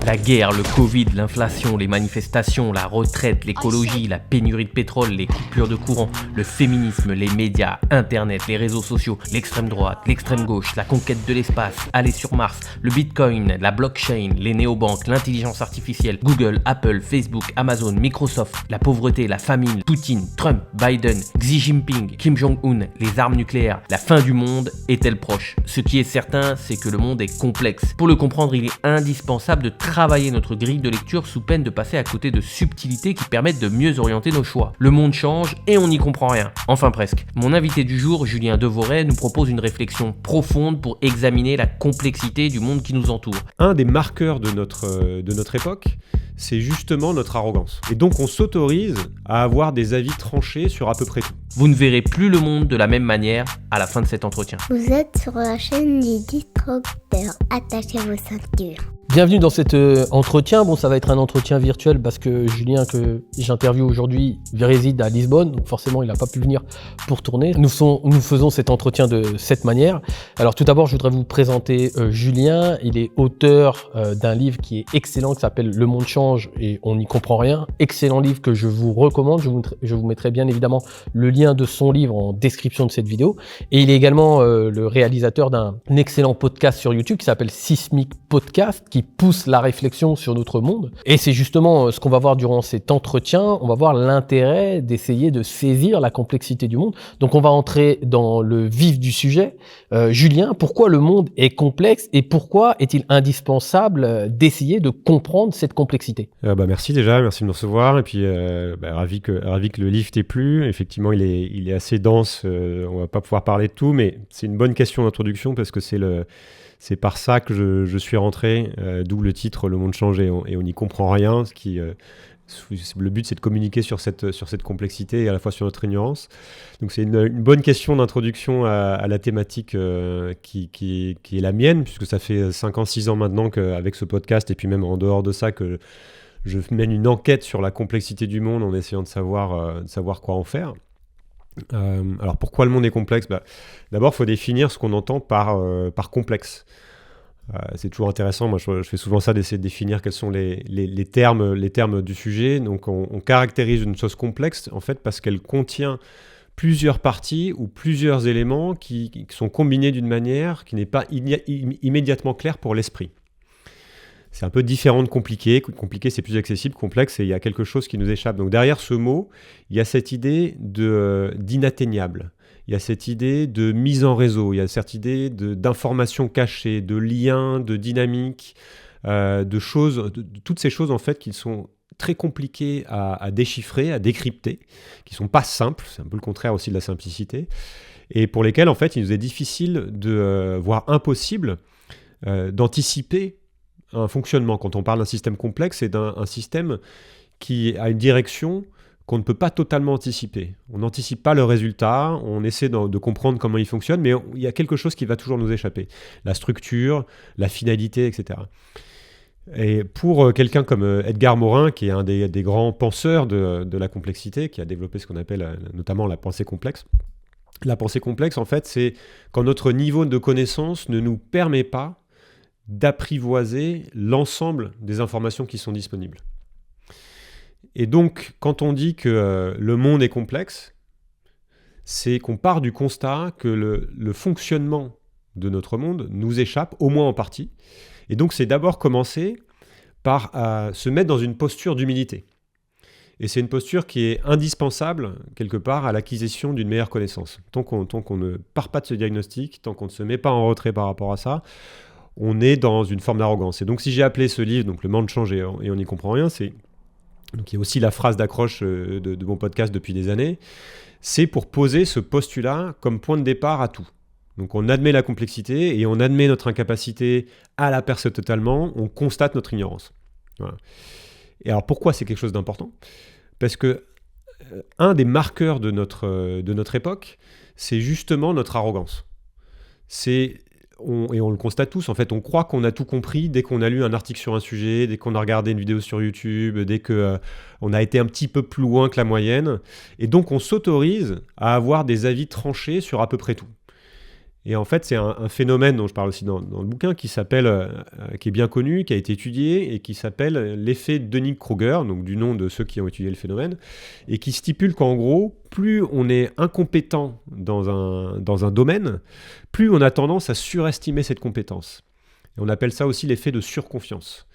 La guerre, le Covid, l'inflation, les manifestations, la retraite, l'écologie, la pénurie de pétrole, les coupures de courant, le féminisme, les médias, Internet, les réseaux sociaux, l'extrême droite, l'extrême gauche, la conquête de l'espace, aller sur Mars, le Bitcoin, la blockchain, les néobanques, l'intelligence artificielle, Google, Apple, Facebook, Amazon, Microsoft, la pauvreté, la famine, Poutine, Trump, Biden, Xi Jinping, Kim Jong-un, les armes nucléaires, la fin du monde est-elle proche? Ce qui est certain, c'est que le monde est complexe. Pour le comprendre, il est indispensable de travailler notre grille de lecture sous peine de passer à côté de subtilités qui permettent de mieux orienter nos choix. Le monde change et on n'y comprend rien. Enfin presque. Mon invité du jour, Julien Devoret, nous propose une réflexion profonde pour examiner la complexité du monde qui nous entoure. Un des marqueurs de notre époque, c'est justement notre arrogance. Et donc on s'autorise à avoir des avis tranchés sur à peu près tout. Vous ne verrez plus le monde de la même manière à la fin de cet entretien. Vous êtes sur la chaîne du Disrupteur. Attachez vos ceintures. Bienvenue dans cet entretien. Bon, ça va être un entretien virtuel parce que Julien, que j'interviewe aujourd'hui, réside à Lisbonne. Donc forcément, il n'a pas pu venir pour tourner. Nous faisons cet entretien de cette manière. Alors tout d'abord, je voudrais vous présenter Julien. Il est auteur d'un livre qui est excellent, qui s'appelle Le monde change et on n'y comprend rien. Excellent livre que je vous recommande. Je vous mettrai bien évidemment le lien de son livre en description de cette vidéo. Et il est également le réalisateur d'un excellent podcast sur YouTube qui s'appelle Sismic Podcast, qui pousse la réflexion sur notre monde. Et c'est justement ce qu'on va voir durant cet entretien. On va voir l'intérêt d'essayer de saisir la complexité du monde. Donc on va entrer dans le vif du sujet. Julien, pourquoi le monde est complexe et pourquoi est-il indispensable d'essayer de comprendre cette complexité? Merci déjà, merci de me recevoir. Et puis ravi que le livre t'ait plu. Effectivement, il est assez dense. On va pas pouvoir parler de tout, mais c'est une bonne question d'introduction parce que c'est par ça que je suis rentré, d'où le titre « Le monde change et on n'y comprend rien ». Le but, c'est de communiquer sur cette complexité et à la fois sur notre ignorance. Donc c'est une bonne question d'introduction à la thématique qui est la mienne, puisque ça fait 5 ans, 6 ans maintenant qu'avec ce podcast, et puis même en dehors de ça, que je mène une enquête sur la complexité du monde en essayant de savoir quoi en faire. Alors pourquoi le monde est complexe? D'abord, il faut définir ce qu'on entend par complexe. C'est toujours intéressant, moi je fais souvent ça, d'essayer de définir quels sont les termes du sujet. Donc on caractérise une chose complexe en fait parce qu'elle contient plusieurs parties ou plusieurs éléments qui sont combinés d'une manière qui n'est pas immédiatement claire pour l'esprit. C'est un peu différent de compliqué. Compliqué, c'est plus accessible. Complexe, et il y a quelque chose qui nous échappe. Donc derrière ce mot, il y a cette idée d'inatteignable. Il y a cette idée de mise en réseau. Il y a cette idée d'informations cachées, de liens, de dynamiques, de choses, de toutes ces choses en fait qui sont très compliquées à déchiffrer, à décrypter, qui ne sont pas simples. C'est un peu le contraire aussi de la simplicité. Et pour lesquelles en fait, il nous est difficile voire impossible d'anticiper un fonctionnement. Quand on parle d'un système complexe, c'est un système qui a une direction qu'on ne peut pas totalement anticiper. On n'anticipe pas le résultat, on essaie de comprendre comment il fonctionne, mais il y a quelque chose qui va toujours nous échapper. La structure, la finalité, etc. Et pour quelqu'un comme Edgar Morin, qui est un des grands penseurs de la complexité, qui a développé ce qu'on appelle notamment la pensée complexe, la pensée complexe, en fait, c'est quand notre niveau de connaissance ne nous permet pas d'apprivoiser l'ensemble des informations qui sont disponibles. Et donc, quand on dit que le monde est complexe, c'est qu'on part du constat que le fonctionnement de notre monde nous échappe, au moins en partie. Et donc, c'est d'abord commencer par se mettre dans une posture d'humilité. Et c'est une posture qui est indispensable, quelque part, à l'acquisition d'une meilleure connaissance. Tant qu'on ne part pas de ce diagnostic, tant qu'on ne se met pas en retrait par rapport à ça, on est dans une forme d'arrogance. Et donc, si j'ai appelé ce livre donc, « Le monde change et on n'y comprend rien », donc il y a aussi la phrase d'accroche de mon podcast depuis des années, c'est pour poser ce postulat comme point de départ à tout. Donc on admet la complexité et on admet notre incapacité à la percer totalement, on constate notre ignorance. Voilà. Et alors pourquoi c'est quelque chose d'important? Parce que un des marqueurs de notre époque, c'est justement notre arrogance. Et on le constate tous, en fait, on croit qu'on a tout compris dès qu'on a lu un article sur un sujet, dès qu'on a regardé une vidéo sur YouTube, dès qu'on a été un petit peu plus loin que la moyenne. Et donc, on s'autorise à avoir des avis tranchés sur à peu près tout. Et en fait, c'est un phénomène dont je parle aussi dans le bouquin qui est bien connu, qui a été étudié et qui s'appelle l'effet Dunning-Kruger, donc du nom de ceux qui ont étudié le phénomène, et qui stipule qu'en gros, plus on est incompétent dans un domaine, plus on a tendance à surestimer cette compétence. Et on appelle ça aussi l'effet de surconfiance.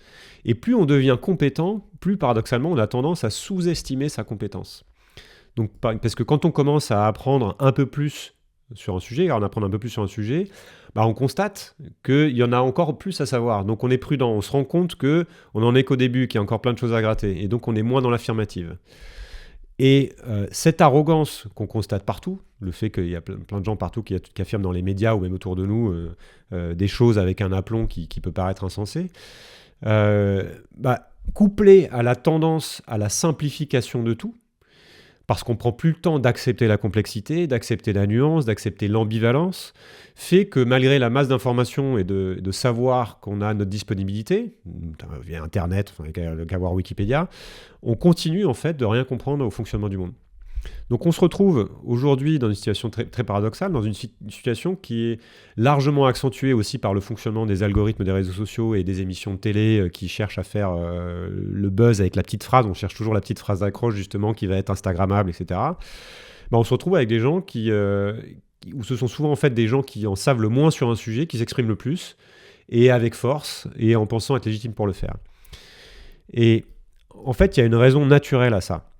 Et plus on devient compétent, plus paradoxalement, on a tendance à sous-estimer sa compétence. Donc, parce que quand on commence à apprendre un peu plus sur un sujet, on constate qu'il y en a encore plus à savoir. Donc on est prudent, on se rend compte qu'on n'en est qu'au début, qu'il y a encore plein de choses à gratter. Et donc on est moins dans l'affirmative. Et cette arrogance qu'on constate partout, le fait qu'il y a plein de gens partout qui affirment dans les médias ou même autour de nous des choses avec un aplomb qui peut paraître insensé, couplé à la tendance à la simplification de tout, parce qu'on ne prend plus le temps d'accepter la complexité, d'accepter la nuance, d'accepter l'ambivalence, fait que malgré la masse d'informations et de savoir qu'on a à notre disponibilité, via Internet, qu'à voir Wikipédia, on continue en fait de rien comprendre au fonctionnement du monde. Donc on se retrouve aujourd'hui dans une situation très, très paradoxale, dans une situation qui est largement accentuée aussi par le fonctionnement des algorithmes des réseaux sociaux et des émissions de télé qui cherchent à faire le buzz avec la petite phrase. On cherche toujours la petite phrase d'accroche justement qui va être instagrammable, etc. On se retrouve avec des gens où ce sont souvent en fait des gens qui en savent le moins sur un sujet, qui s'expriment le plus, et avec force, et en pensant être légitimes pour le faire. Et en fait, il y a une raison naturelle à ça.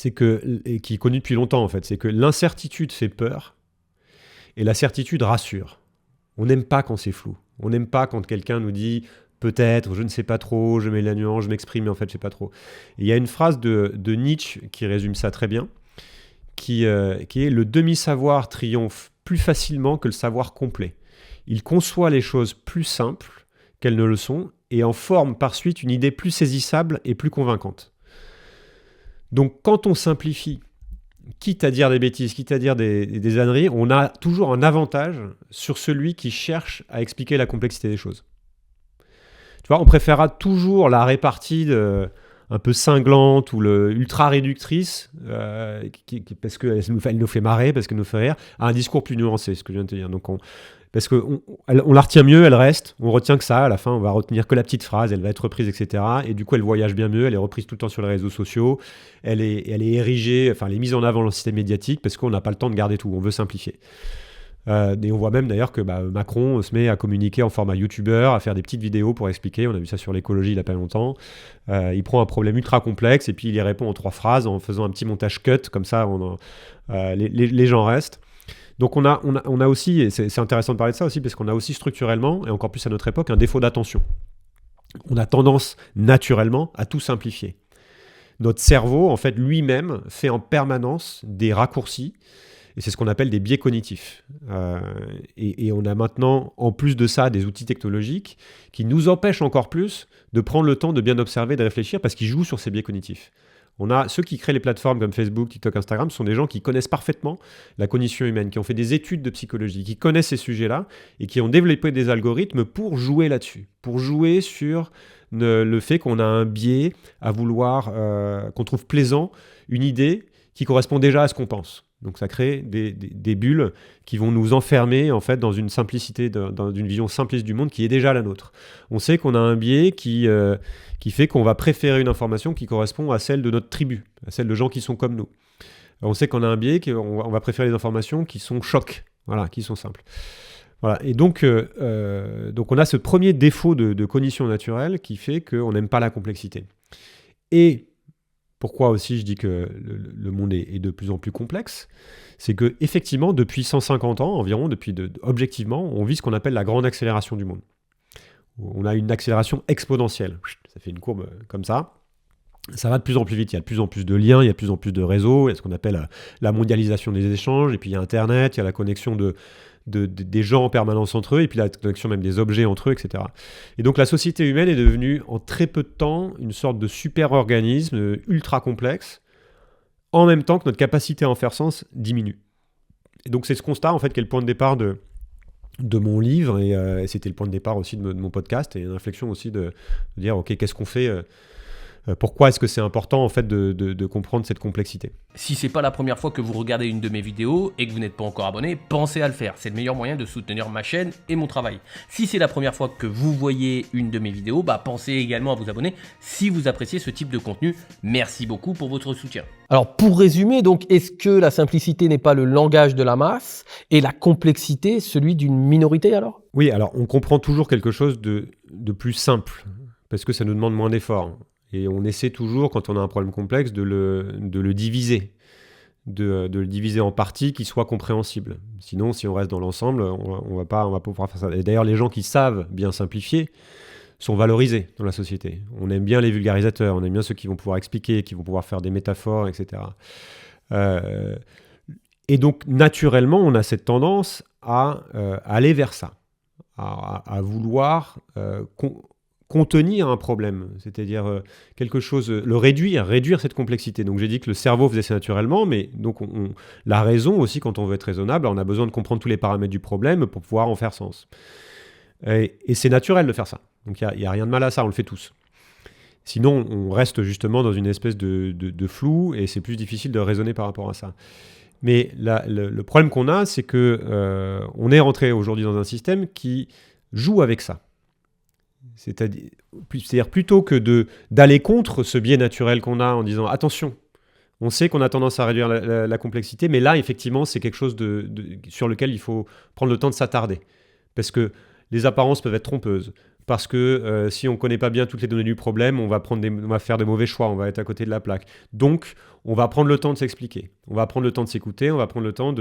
Et qui est connu depuis longtemps en fait, c'est que l'incertitude fait peur et la certitude rassure. On n'aime pas quand c'est flou. On n'aime pas quand quelqu'un nous dit peut-être, je ne sais pas trop, je mets la nuance, je m'exprime, mais en fait je ne sais pas trop. Et il y a une phrase de Nietzsche qui résume ça très bien, qui est « Le demi-savoir triomphe plus facilement que le savoir complet. Il conçoit les choses plus simples qu'elles ne le sont et en forme par suite une idée plus saisissable et plus convaincante. » Donc quand on simplifie, quitte à dire des bêtises, quitte à dire des âneries, on a toujours un avantage sur celui qui cherche à expliquer la complexité des choses. Tu vois, on préférera toujours la répartie un peu cinglante ou ultra réductrice, parce qu'elle nous fait marrer, parce qu'elle nous fait rire, à un discours plus nuancé, ce que je viens de te dire. Donc parce qu'on la retient mieux, elle reste, on retient que ça, à la fin on va retenir que la petite phrase, elle va être reprise, etc. Et du coup elle voyage bien mieux, elle est reprise tout le temps sur les réseaux sociaux, elle est érigée, enfin elle est mise en avant dans le système médiatique parce qu'on n'a pas le temps de garder tout, on veut simplifier. Et on voit même d'ailleurs que Macron se met à communiquer en format youtubeur, à faire des petites vidéos pour expliquer, on a vu ça sur l'écologie il n'y a pas longtemps, il prend un problème ultra complexe et puis il y répond en 3 phrases en faisant un petit montage cut, comme ça les gens restent. Donc on a aussi, et c'est intéressant de parler de ça aussi, parce qu'on a aussi structurellement, et encore plus à notre époque, un défaut d'attention. On a tendance naturellement à tout simplifier. Notre cerveau, en fait, lui-même, fait en permanence des raccourcis, et c'est ce qu'on appelle des biais cognitifs. Et on a maintenant, en plus de ça, des outils technologiques qui nous empêchent encore plus de prendre le temps de bien observer, de réfléchir, parce qu'ils jouent sur ces biais cognitifs. On a ceux qui créent les plateformes comme Facebook, TikTok, Instagram, ce sont des gens qui connaissent parfaitement la cognition humaine, qui ont fait des études de psychologie, qui connaissent ces sujets-là et qui ont développé des algorithmes pour jouer là-dessus, pour jouer sur le fait qu'on a un biais à vouloir, qu'on trouve plaisant, une idée qui correspond déjà à ce qu'on pense. Donc ça crée des bulles qui vont nous enfermer en fait dans une simplicité, dans une vision simpliste du monde qui est déjà la nôtre. On sait qu'on a un biais qui fait qu'on va préférer une information qui correspond à celle de notre tribu, à celle de gens qui sont comme nous. On sait qu'on a un biais qu'on va préférer les informations qui sont chocs, voilà, qui sont simples. Voilà. Et donc on a ce premier défaut de cognition naturelle qui fait qu'on n'aime pas la complexité. Et pourquoi aussi je dis que le monde est de plus en plus complexe, c'est que effectivement depuis 150 ans environ, objectivement, on vit ce qu'on appelle la grande accélération du monde. On a une accélération exponentielle. Ça fait une courbe comme ça. Ça va de plus en plus vite. Il y a de plus en plus de liens, il y a de plus en plus de réseaux. Il y a ce qu'on appelle la mondialisation des échanges. Et puis il y a Internet, il y a la connexion des gens en permanence entre eux, et puis la connexion même des objets entre eux, etc. Et donc la société humaine est devenue en très peu de temps une sorte de super-organisme ultra complexe, en même temps que notre capacité à en faire sens diminue. Et donc c'est ce constat en fait qui est le point de départ de mon livre, et c'était le point de départ aussi de mon podcast, et une réflexion aussi de dire ok, qu'est-ce qu'on fait pourquoi est-ce que c'est important en fait de comprendre cette complexité. Si c'est pas la première fois que vous regardez une de mes vidéos et que vous n'êtes pas encore abonné, pensez à le faire. C'est le meilleur moyen de soutenir ma chaîne et mon travail. Si c'est la première fois que vous voyez une de mes vidéos, pensez également à vous abonner si vous appréciez ce type de contenu. Merci beaucoup pour votre soutien. Alors pour résumer, donc, est-ce que la simplicité n'est pas le langage de la masse et la complexité celui d'une minorité alors ? Oui, alors on comprend toujours quelque chose de plus simple parce que ça nous demande moins d'efforts. Et on essaie toujours, quand on a un problème complexe, de le diviser, de le diviser en parties qui soient compréhensibles. Sinon, si on reste dans l'ensemble, on va pas pouvoir faire ça. Et d'ailleurs, les gens qui savent bien simplifier sont valorisés dans la société. On aime bien les vulgarisateurs, on aime bien ceux qui vont pouvoir expliquer, qui vont pouvoir faire des métaphores, etc. Et donc, naturellement, on a cette tendance à aller vers ça, à vouloir contenir un problème, c'est-à-dire quelque chose, le réduire cette complexité. Donc j'ai dit que le cerveau faisait ça naturellement, mais donc la raison aussi, quand on veut être raisonnable, on a besoin de comprendre tous les paramètres du problème pour pouvoir en faire sens. Et c'est naturel de faire ça. Donc il n'y a rien de mal à ça, on le fait tous. Sinon, on reste justement dans une espèce de flou et c'est plus difficile de raisonner par rapport à ça. Mais le problème qu'on a, c'est que on est rentré aujourd'hui dans un système qui joue avec ça. C'est-à-dire plutôt que d'aller contre ce biais naturel qu'on a en disant attention, on sait qu'on a tendance à réduire la complexité, mais là effectivement c'est quelque chose sur lequel il faut prendre le temps de s'attarder parce que les apparences peuvent être trompeuses, parce que si on ne connaît pas bien toutes les données du problème, on va faire de mauvais choix, on va être à côté de la plaque. Donc on va prendre le temps de s'expliquer, on va prendre le temps de s'écouter, on va prendre le temps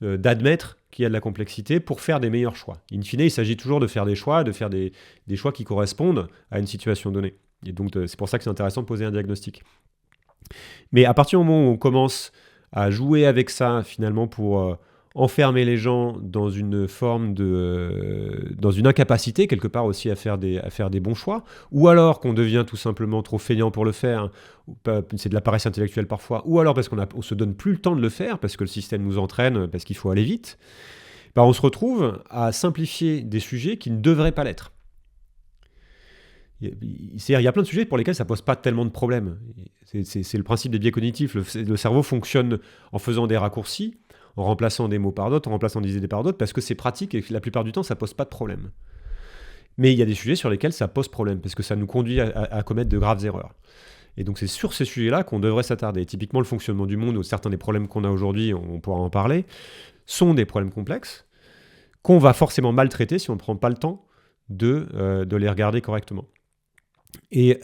d'admettre qu'il y a de la complexité pour faire des meilleurs choix. In fine, il s'agit toujours de faire des choix, des choix qui correspondent à une situation donnée. Et donc, c'est pour ça que c'est intéressant de poser un diagnostic. Mais à partir du moment où on commence à jouer avec ça, finalement, pour enfermer les gens dans une forme dans une incapacité, quelque part aussi, à faire des bons choix, ou alors qu'on devient tout simplement trop feignant pour le faire, c'est de la paresse intellectuelle parfois, ou alors parce qu'on se donne plus le temps de le faire, parce que le système nous entraîne, parce qu'il faut aller vite, on se retrouve à simplifier des sujets qui ne devraient pas l'être. C'est-à-dire, il y a plein de sujets pour lesquels ça ne pose pas tellement de problèmes. C'est le principe des biais cognitifs. Le cerveau fonctionne en faisant des raccourcis, en remplaçant des mots par d'autres, en remplaçant des idées par d'autres, parce que c'est pratique et que la plupart du temps, ça ne pose pas de problème. Mais il y a des sujets sur lesquels ça pose problème, parce que ça nous conduit à commettre de graves erreurs. Et donc c'est sur ces sujets-là qu'on devrait s'attarder. Typiquement, le fonctionnement du monde, ou certains des problèmes qu'on a aujourd'hui, on pourra en parler, sont des problèmes complexes, qu'on va forcément maltraiter si on ne prend pas le temps de les regarder correctement. Et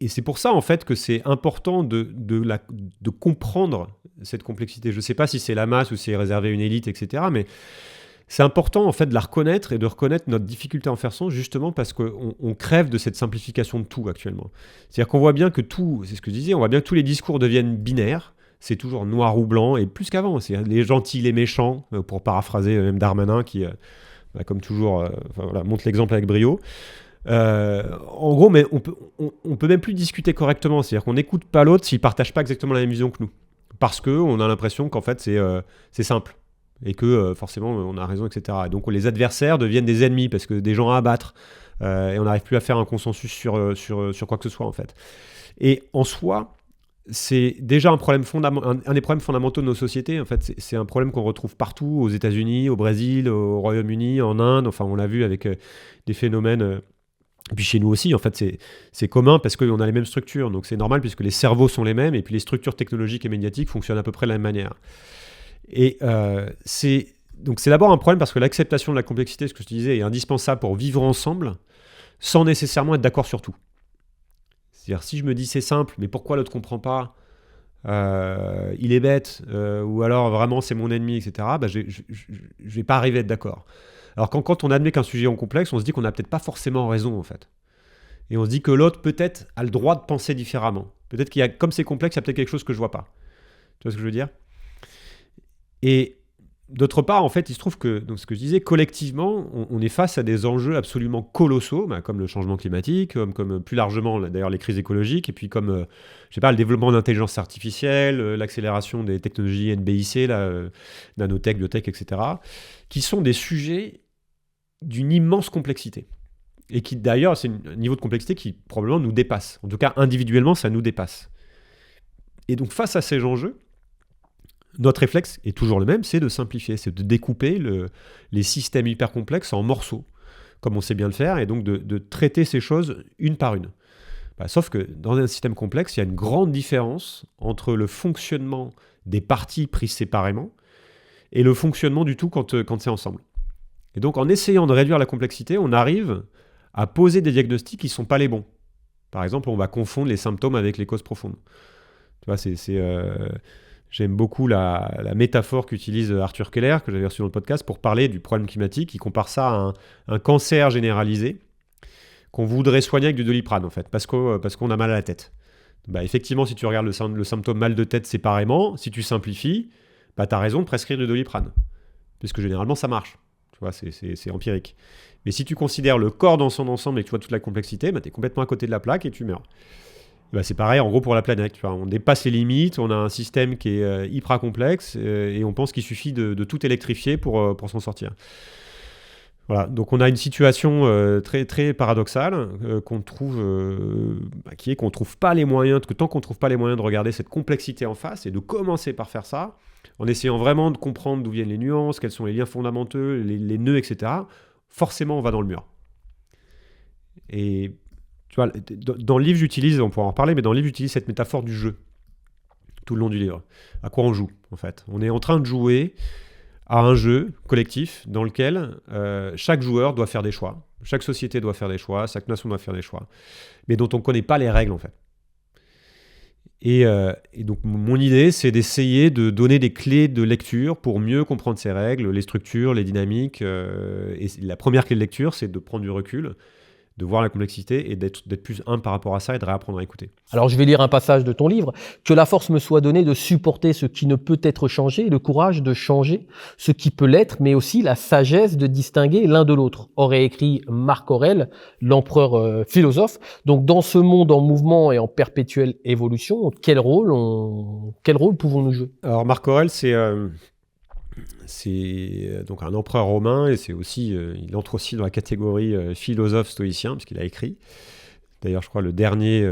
c'est pour ça en fait que c'est important de comprendre cette complexité. Je ne sais pas si c'est la masse ou si c'est réservé à une élite, etc. Mais c'est important en fait de la reconnaître et de reconnaître notre difficulté à en faire sens, justement parce qu'on crève de cette simplification de tout actuellement. C'est-à-dire qu'on voit bien que tout, c'est ce que je disais, on voit bien que tous les discours deviennent binaires. C'est toujours noir ou blanc, et plus qu'avant. C'est les gentils, les méchants, pour paraphraser même Darmanin qui, comme toujours, montre l'exemple avec brio. En gros, mais on peut même plus discuter correctement. C'est-à-dire qu'on n'écoute pas l'autre s'il partage pas exactement la même vision que nous, parce que on a l'impression qu'en fait c'est simple et que forcément on a raison, etc. Et donc les adversaires deviennent des ennemis parce que des gens à abattre et on n'arrive plus à faire un consensus sur quoi que ce soit en fait. Et en soi, c'est déjà un des problèmes fondamentaux de nos sociétés. En fait, c'est un problème qu'on retrouve partout, aux États-Unis, au Brésil, au Royaume-Uni, en Inde. Enfin, on l'a vu avec des phénomènes. Et puis chez nous aussi, en fait, c'est commun parce qu'on a les mêmes structures. Donc c'est normal puisque les cerveaux sont les mêmes et puis les structures technologiques et médiatiques fonctionnent à peu près de la même manière. Et c'est d'abord un problème parce que l'acceptation de la complexité, ce que je te disais, est indispensable pour vivre ensemble sans nécessairement être d'accord sur tout. C'est-à-dire, si je me dis c'est simple, mais pourquoi l'autre ne comprend pas, il est bête, ou alors vraiment c'est mon ennemi, etc., je ne vais pas arriver à être d'accord. Alors quand on admet qu'un sujet est complexe, on se dit qu'on n'a peut-être pas forcément raison, en fait. Et on se dit que l'autre, peut-être, a le droit de penser différemment. Peut-être qu'il y a, comme c'est complexe, il y a peut-être quelque chose que je ne vois pas. Tu vois ce que je veux dire ? Et d'autre part, en fait, il se trouve que, donc ce que je disais, collectivement, on est face à des enjeux absolument colossaux, comme le changement climatique, comme plus largement, d'ailleurs, les crises écologiques, et puis comme, le développement de l'intelligence artificielle, l'accélération des technologies NBIC, nanotech, biotech, etc., qui sont des sujets d'une immense complexité. Et qui d'ailleurs, c'est un niveau de complexité qui probablement nous dépasse. En tout cas, individuellement, ça nous dépasse. Et donc, face à ces enjeux, notre réflexe est toujours le même, c'est de simplifier, c'est de découper les systèmes hyper complexes en morceaux, comme on sait bien le faire, et donc de traiter ces choses une par une. Sauf que dans un système complexe, il y a une grande différence entre le fonctionnement des parties prises séparément et le fonctionnement du tout quand c'est ensemble. Et donc, en essayant de réduire la complexité, on arrive à poser des diagnostics qui ne sont pas les bons. Par exemple, on va confondre les symptômes avec les causes profondes. Tu vois, j'aime beaucoup la métaphore qu'utilise Arthur Keller, que j'avais reçu dans le podcast, pour parler du problème climatique. Il compare ça à un cancer généralisé qu'on voudrait soigner avec du Doliprane, en fait, parce qu'on a mal à la tête. Effectivement, si tu regardes le symptôme mal de tête séparément, si tu simplifies, tu as raison de prescrire du Doliprane, puisque généralement, ça marche. Tu vois, c'est empirique. Mais si tu considères le corps dans son ensemble et que tu vois toute la complexité, tu es complètement à côté de la plaque et tu meurs. C'est pareil, en gros, pour la planète. Tu vois, on dépasse les limites, on a un système qui est hyper complexe et on pense qu'il suffit de tout électrifier pour s'en sortir. Voilà, donc on a une situation très, très paradoxale qu'on trouve pas les moyens, que tant qu'on ne trouve pas les moyens de regarder cette complexité en face et de commencer par faire ça, en essayant vraiment de comprendre d'où viennent les nuances, quels sont les liens fondamentaux, les nœuds, etc., forcément on va dans le mur. Et tu vois, dans le livre j'utilise, on pourra en reparler, mais dans le livre j'utilise cette métaphore du jeu, tout le long du livre. À quoi on joue, en fait. On est en train de jouer à un jeu collectif dans lequel chaque joueur doit faire des choix, chaque société doit faire des choix, chaque nation doit faire des choix, mais dont on ne connaît pas les règles en fait. Et donc mon idée, c'est d'essayer de donner des clés de lecture pour mieux comprendre ces règles, les structures, les dynamiques. Et la première clé de lecture, c'est de prendre du recul, de voir la complexité et d'être plus humble par rapport à ça et de réapprendre à écouter. Alors je vais lire un passage de ton livre. « Que la force me soit donnée de supporter ce qui ne peut être changé, le courage de changer ce qui peut l'être, mais aussi la sagesse de distinguer l'un de l'autre », aurait écrit Marc Aurèle, l'empereur philosophe. Donc dans ce monde en mouvement et en perpétuelle évolution, quel rôle pouvons-nous jouer ? Alors Marc Aurèle, c'est donc un empereur romain et c'est aussi, il entre aussi dans la catégorie philosophe stoïcien parce qu'il a écrit. D'ailleurs, je crois le dernier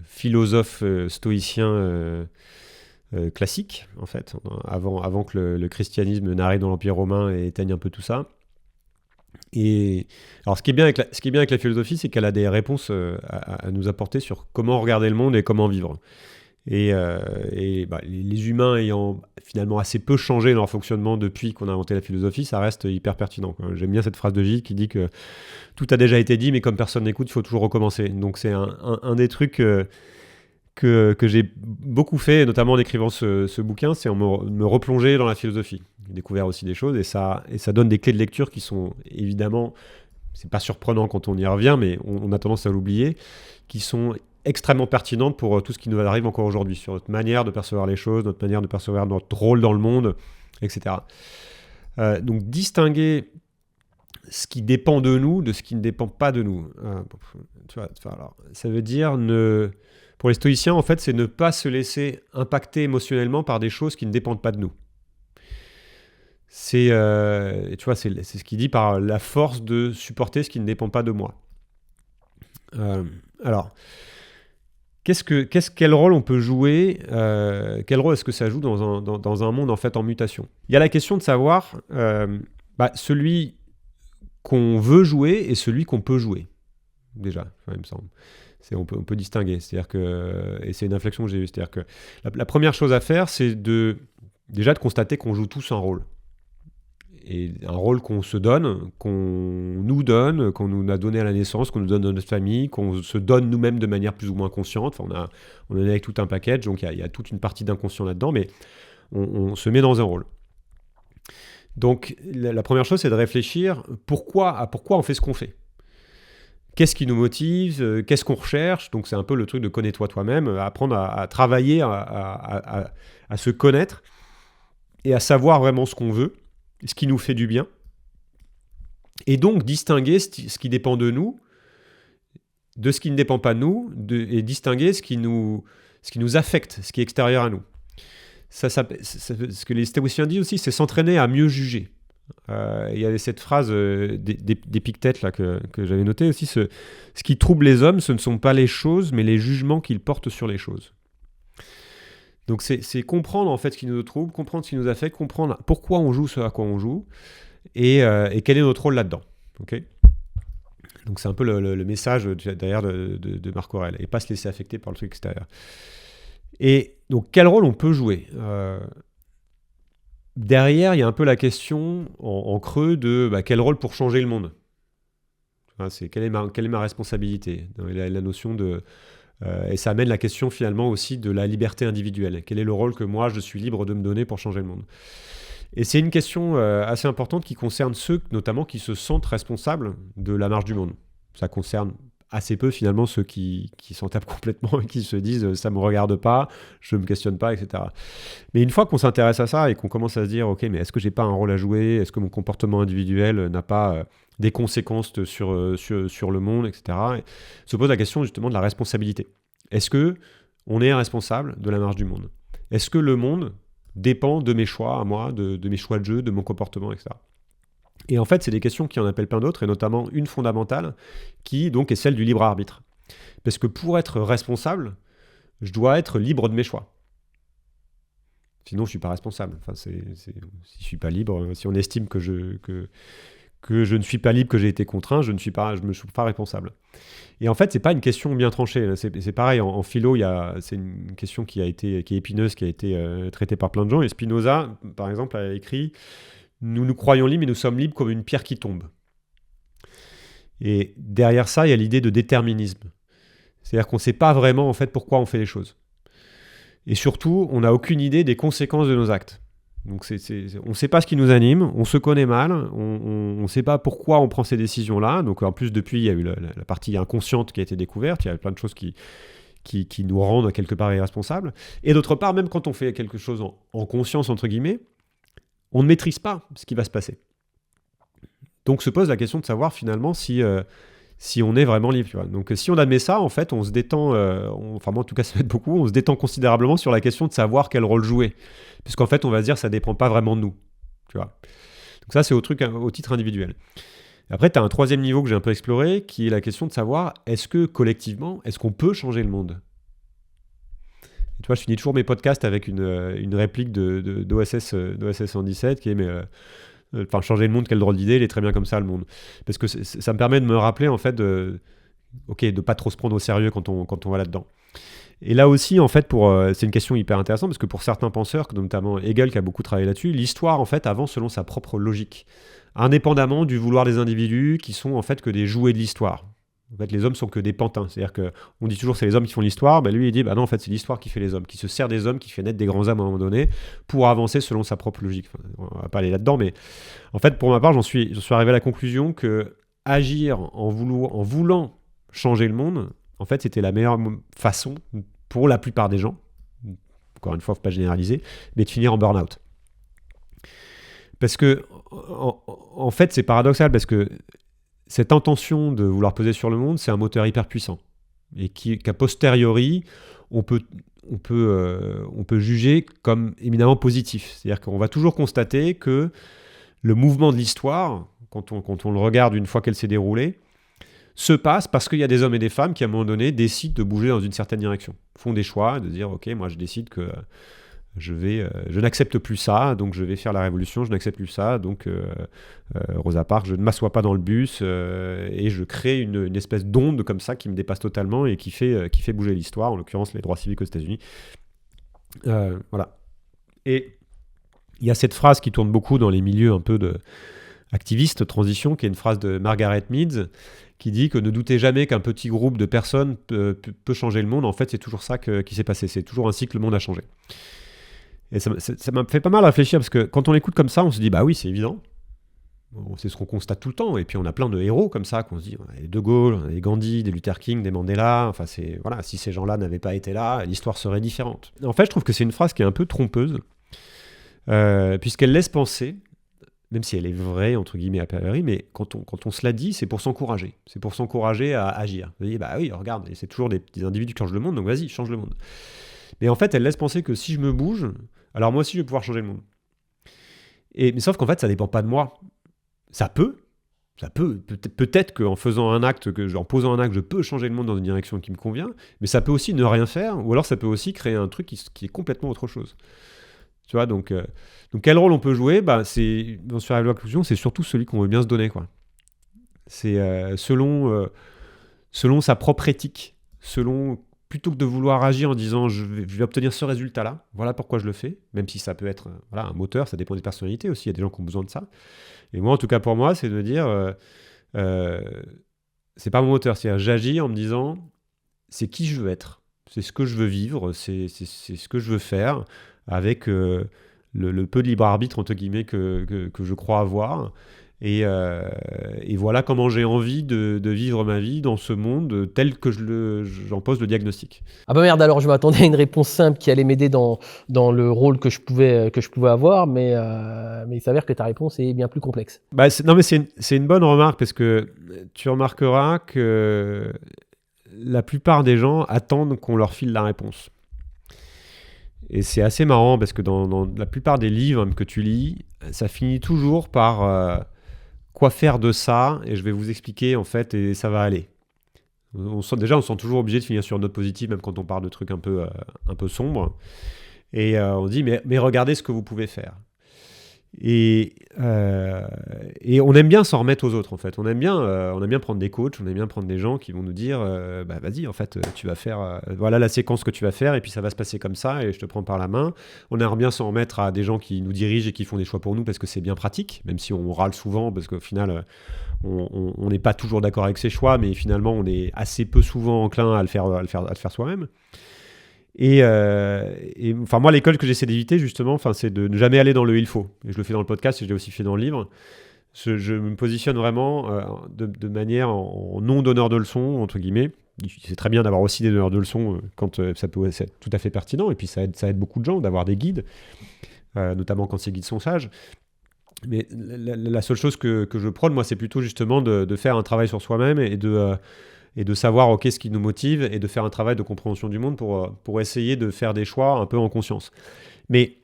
philosophe stoïcien classique, en fait, avant que le christianisme n'arrive dans l'Empire romain et éteigne un peu tout ça. Et alors, ce qui est bien avec la philosophie, c'est qu'elle a des réponses à nous apporter sur comment regarder le monde et comment vivre. Et les humains ayant finalement assez peu changé dans leur fonctionnement depuis qu'on a inventé la philosophie, ça reste hyper pertinent. J'aime bien cette phrase de Gilles qui dit que tout a déjà été dit, mais comme personne n'écoute, il faut toujours recommencer. Donc c'est un des trucs que j'ai beaucoup fait, notamment en écrivant ce bouquin, c'est me replonger dans la philosophie. J'ai découvert aussi des choses et ça donne des clés de lecture qui sont évidemment, c'est pas surprenant quand on y revient, mais on a tendance à l'oublier, qui sont extrêmement pertinente pour tout ce qui nous arrive encore aujourd'hui, sur notre manière de percevoir les choses, notre manière de percevoir notre rôle dans le monde, etc. Donc distinguer ce qui dépend de nous de ce qui ne dépend pas de nous. Alors, ça veut dire, pour les stoïciens, en fait, c'est ne pas se laisser impacter émotionnellement par des choses qui ne dépendent pas de nous. C'est ce qu'il dit par la force de supporter ce qui ne dépend pas de moi. Alors, quel rôle on peut jouer quel rôle est-ce que ça joue dans un monde en fait en mutation ? Il y a la question de savoir celui qu'on veut jouer et celui qu'on peut jouer. Déjà, il me semble. On peut distinguer. C'est-à-dire que, et c'est une inflexion que j'ai eue. C'est-à-dire que la première chose à faire, c'est déjà de constater qu'on joue tous un rôle. Et un rôle qu'on se donne, qu'on nous donne, qu'on nous a donné à la naissance, qu'on nous donne dans notre famille, qu'on se donne nous-mêmes de manière plus ou moins consciente. Enfin, on est avec tout un package, donc il y a toute une partie d'inconscient là-dedans, mais on se met dans un rôle. Donc la première chose, c'est de réfléchir pourquoi on fait ce qu'on fait. Qu'est-ce qui nous motive ? Qu'est-ce qu'on recherche ? Donc c'est un peu le truc de connais-toi toi-même, apprendre à travailler, à se connaître et à savoir vraiment ce qu'on veut, ce qui nous fait du bien, et donc distinguer ce qui dépend de nous, de ce qui ne dépend pas de nous, et distinguer ce qui nous affecte, ce qui est extérieur à nous. Ce que les stoïciens disent aussi, c'est s'entraîner à mieux juger. il y avait cette phrase d'Épictète là, que j'avais notée aussi, ce qui trouble les hommes, ce ne sont pas les choses, mais les jugements qu'ils portent sur les choses. Donc c'est comprendre en fait ce qui nous trouble, comprendre ce qui nous affecte, comprendre pourquoi on joue ce à quoi on joue, et quel est notre rôle là-dedans. Okay, donc c'est un peu le message derrière de Marc Aurèle, et pas se laisser affecter par le truc extérieur. Et donc quel rôle on peut jouer derrière, il y a un peu la question en creux de quel rôle pour changer le monde. C'est quelle est ma responsabilité, la notion de et ça amène la question finalement aussi de la liberté individuelle. Quel est le rôle que moi je suis libre de me donner pour changer le monde? Et c'est une question assez importante qui concerne ceux notamment qui se sentent responsables de la marche du monde. Ça concerne assez peu finalement ceux qui s'en tapent complètement et qui se disent ça me regarde pas, je me questionne pas, etc. Mais une fois qu'on s'intéresse à ça et qu'on commence à se dire ok, mais est-ce que j'ai pas un rôle à jouer, est-ce que mon comportement individuel n'a pas des conséquences sur le monde, etc. Et se pose la question justement de la responsabilité. Est-ce que on est responsable de la marche du monde? Est-ce que le monde dépend de mes choix à moi, de mes choix de jeu, de mon comportement, etc. Et en fait, c'est des questions qui en appellent plein d'autres, et notamment une fondamentale, qui donc est celle du libre arbitre. Parce que pour être responsable, je dois être libre de mes choix. Sinon, je ne suis pas responsable. Enfin, si je ne suis pas libre, si on estime que je ne suis pas libre, que j'ai été contraint, je me suis pas responsable. Et en fait, c'est pas une question bien tranchée. C'est pareil, en philo, c'est une question qui est épineuse, qui a été traitée par plein de gens. Et Spinoza, par exemple, a écrit « Nous nous croyons libres, mais nous sommes libres comme une pierre qui tombe ». Et derrière ça, il y a l'idée de déterminisme. C'est-à-dire qu'on ne sait pas vraiment en fait pourquoi on fait les choses. Et surtout, on n'a aucune idée des conséquences de nos actes. Donc on ne sait pas ce qui nous anime, on se connaît mal, on ne sait pas pourquoi on prend ces décisions-là. Donc en plus, depuis, il y a eu la partie inconsciente qui a été découverte, il y a plein de choses qui nous rendent quelque part irresponsables. Et d'autre part, même quand on fait quelque chose en conscience, entre guillemets, on ne maîtrise pas ce qui va se passer. Donc se pose la question de savoir finalement si on est vraiment libre. Tu vois. Donc si on admet ça, en fait, on se détend, enfin moi en tout cas ça m'aide beaucoup, on se détend considérablement sur la question de savoir quel rôle jouer. Puisqu'en fait, on va se dire ça dépend pas vraiment de nous. Tu vois. Donc ça, c'est au titre individuel. Après, tu as un troisième niveau que j'ai un peu exploré, qui est la question de savoir, est-ce que collectivement, est-ce qu'on peut changer le monde? Et tu vois, je finis toujours mes podcasts avec une réplique d'OSS 117 qui est changer le monde, quelle drôle d'idée, il est très bien comme ça le monde. Parce que ça me permet de me rappeler en fait de pas trop se prendre au sérieux quand on va là-dedans. Et là aussi, en fait, c'est une question hyper intéressante parce que pour certains penseurs, notamment Hegel qui a beaucoup travaillé là-dessus, l'histoire en fait avance selon sa propre logique, indépendamment du vouloir des individus qui sont en fait que des jouets de l'histoire. En fait, les hommes sont que des pantins. C'est-à-dire qu'on dit toujours c'est les hommes qui font l'histoire. Ben lui, il dit non, en fait, c'est l'histoire qui fait les hommes, qui se sert des hommes, qui fait naître des grands hommes à un moment donné pour avancer selon sa propre logique. Enfin, on va pas aller là-dedans, mais en fait, pour ma part, j'en suis arrivé à la conclusion que agir en voulant changer le monde, en fait, c'était la meilleure façon pour la plupart des gens, encore une fois, il ne faut pas généraliser, mais de finir en burn-out. Parce que, en fait, c'est paradoxal, parce que cette intention de vouloir peser sur le monde, c'est un moteur hyper puissant, et qu'a posteriori, on peut juger comme éminemment positif. C'est-à-dire qu'on va toujours constater que le mouvement de l'histoire, quand on le regarde une fois qu'elle s'est déroulée, se passe parce qu'il y a des hommes et des femmes qui, à un moment donné, décident de bouger dans une certaine direction, font des choix, de dire « Ok, moi je décide que je n'accepte plus ça, donc je vais faire la révolution, je n'accepte plus ça, donc Rosa Parks, je ne m'assois pas dans le bus et je crée une espèce d'onde comme ça qui me dépasse totalement et qui fait bouger l'histoire, en l'occurrence les droits civiques aux États-Unis. » Voilà. Et il y a cette phrase qui tourne beaucoup dans les milieux un peu activistes, transition, qui est une phrase de Margaret Mead, qui dit que ne doutez jamais qu'un petit groupe de personnes peut changer le monde. En fait, c'est toujours ça qui s'est passé. C'est toujours ainsi que le monde a changé. Et ça m'a fait pas mal réfléchir, parce que quand on l'écoute comme ça, on se dit, bah oui, c'est évident. Bon, c'est ce qu'on constate tout le temps. Et puis on a plein de héros comme ça, qu'on se dit, on a des De Gaulle, on a des Gandhi, des Luther King, des Mandela. Enfin, si ces gens-là n'avaient pas été là, l'histoire serait différente. En fait, je trouve que c'est une phrase qui est un peu trompeuse, puisqu'elle laisse penser, même si elle est vraie, entre guillemets, a priori, mais quand on se la dit, c'est pour s'encourager. C'est pour s'encourager à agir. Vous dites, bah oui, regarde, c'est toujours des individus qui changent le monde, donc vas-y, change le monde. Mais en fait, elle laisse penser que si je me bouge, alors moi aussi, je vais pouvoir changer le monde. Mais sauf qu'en fait, ça dépend pas de moi. Ça peut. Peut-être qu'en faisant un acte, en posant un acte, je peux changer le monde dans une direction qui me convient, mais ça peut aussi ne rien faire, ou alors ça peut aussi créer un truc qui est complètement autre chose. Tu vois, donc quel rôle on peut jouer ? Sur la conclusion, c'est surtout celui qu'on veut bien se donner, quoi. C'est selon sa propre éthique, plutôt que de vouloir agir en disant je vais obtenir ce résultat-là, voilà pourquoi je le fais, même si ça peut être un moteur, ça dépend des personnalités aussi, il y a des gens qui ont besoin de ça. Et moi, en tout cas pour moi, c'est de dire c'est pas mon moteur, c'est-à-dire j'agis en me disant c'est qui je veux être, c'est ce que je veux vivre, c'est ce que je veux faire avec le peu de libre arbitre entre guillemets que je crois avoir. Et voilà comment j'ai envie de vivre ma vie dans ce monde tel que j'en pose le diagnostic. Ah bah merde, alors je m'attendais à une réponse simple qui allait m'aider dans le rôle que je pouvais avoir, mais il s'avère que ta réponse est bien plus complexe. Non, mais c'est une bonne remarque, parce que tu remarqueras que la plupart des gens attendent qu'on leur file la réponse. Et c'est assez marrant, parce que dans la plupart des livres que tu lis, ça finit toujours par... quoi faire de ça, et je vais vous expliquer en fait, et ça va aller. On se sent toujours obligé de finir sur une note positive, même quand on parle de trucs un peu sombres. Et on dit, mais regardez ce que vous pouvez faire. Et on aime bien s'en remettre aux autres, en fait. On aime bien prendre des coachs, on aime bien prendre des gens qui vont nous dire vas-y, en fait, tu vas faire voilà la séquence que tu vas faire, et puis ça va se passer comme ça, et je te prends par la main. On aime bien s'en remettre à des gens qui nous dirigent et qui font des choix pour nous, parce que c'est bien pratique, même si on râle souvent, parce qu'au final on n'est pas toujours d'accord avec ses choix, mais finalement on est assez peu souvent enclin à le faire soi-même. Et enfin, moi, l'école que j'essaie d'éviter, justement, c'est de ne jamais aller dans le « il faut ». Et je le fais dans le podcast et je l'ai aussi fait dans le livre. Je me positionne vraiment de manière en non-donneur de leçons, entre guillemets. C'est très bien d'avoir aussi des donneurs de leçons quand ça peut être tout à fait pertinent. Et puis, ça aide beaucoup de gens d'avoir des guides, notamment quand ces guides sont sages. Mais la seule chose que je prône, moi, c'est plutôt justement de faire un travail sur soi-même et de savoir ce qui nous motive, et de faire un travail de compréhension du monde pour essayer de faire des choix un peu en conscience. Mais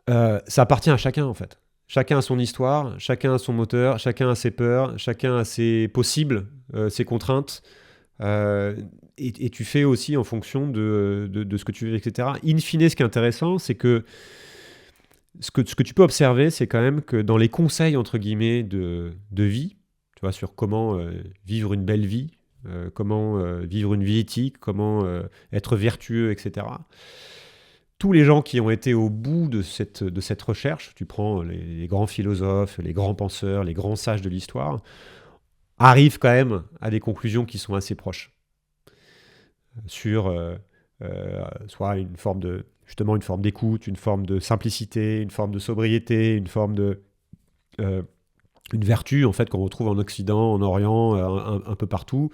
ça appartient à chacun, en fait. Chacun a son histoire, chacun a son moteur, chacun a ses peurs, chacun a ses possibles, ses contraintes. Et tu fais aussi en fonction de ce que tu veux, etc. In fine, ce qui est intéressant, c'est que ce que tu peux observer, c'est quand même que dans les conseils, entre guillemets, de vie, sur comment vivre une belle vie, comment vivre une vie éthique, comment être vertueux, etc. Tous les gens qui ont été au bout de cette recherche, tu prends les grands philosophes, les grands penseurs, les grands sages de l'histoire, arrivent quand même à des conclusions qui sont assez proches sur soit une forme d'écoute, une forme de simplicité, une forme de sobriété, une forme de... une vertu, en fait, qu'on retrouve en Occident, en Orient, un peu partout,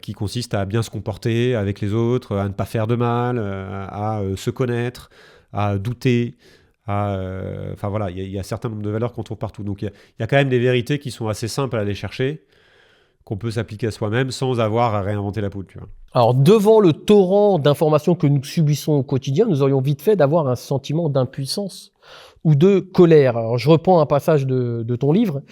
qui consiste à bien se comporter avec les autres, à ne pas faire de mal, à se connaître, à douter, enfin voilà, il y a un certain nombre de valeurs qu'on trouve partout. Donc il y a quand même des vérités qui sont assez simples à aller chercher, qu'on peut s'appliquer à soi-même sans avoir à réinventer la poudre, tu vois. Alors, devant le torrent d'informations que nous subissons au quotidien, nous aurions vite fait d'avoir un sentiment d'impuissance ou de colère. Alors, je reprends un passage de ton livre.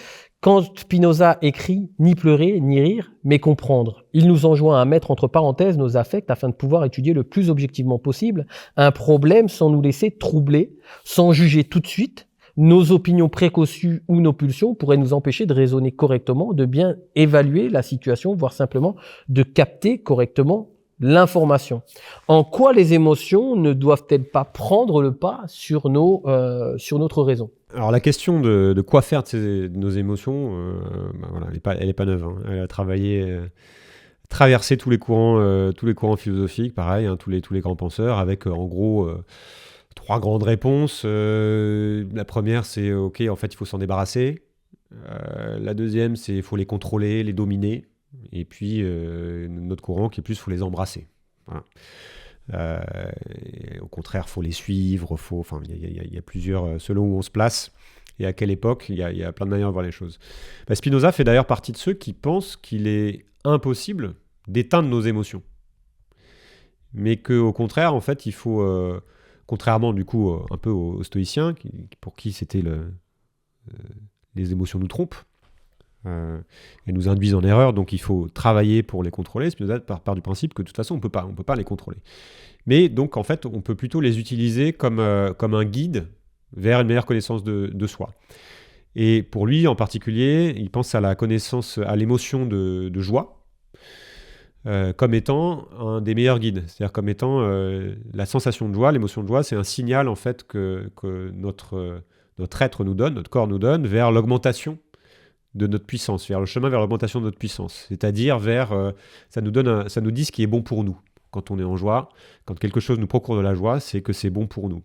Quand Spinoza écrit « Ni pleurer, ni rire, mais comprendre », il nous enjoint à mettre entre parenthèses nos affects afin de pouvoir étudier le plus objectivement possible un problème sans nous laisser troubler, sans juger tout de suite. Nos opinions préconçues ou nos pulsions pourraient nous empêcher de raisonner correctement, de bien évaluer la situation, voire simplement de capter correctement l'information. En quoi les émotions ne doivent-elles pas prendre le pas sur notre raison ? Alors la question de quoi faire de nos émotions, voilà, elle est pas neuve, hein. Elle a traversé tous les courants philosophiques, pareil, hein, tous les grands penseurs, avec en gros 3 grandes réponses. La première, c'est ok, en fait, il faut s'en débarrasser. La deuxième, c'est il faut les contrôler, les dominer. Et puis notre courant qui est plus, il faut les embrasser. Voilà. Au contraire, il faut les suivre. Il y a plusieurs, selon où on se place et à quelle époque, il y a plein de manières de voir les choses. Spinoza fait d'ailleurs partie de ceux qui pensent qu'il est impossible d'éteindre nos émotions. Mais qu'au contraire, en fait, il faut contrairement du coup un peu aux stoïciens, pour qui c'était les émotions nous trompent, et nous induisent en erreur, donc il faut travailler pour les contrôler. Spinoza part du principe que de toute façon on peut pas les contrôler. Mais donc en fait on peut plutôt les utiliser comme un guide vers une meilleure connaissance de soi. Et pour lui en particulier, il pense à la connaissance, à l'émotion de joie, comme étant un des meilleurs guides. C'est-à-dire comme étant la sensation de joie, l'émotion de joie, c'est un signal en fait que notre être nous donne, notre corps nous donne, vers l'augmentation de notre puissance, vers le chemin vers l'augmentation de notre puissance. C'est-à-dire ça nous dit ce qui est bon pour nous. Quand on est en joie, quand quelque chose nous procure de la joie, c'est que c'est bon pour nous.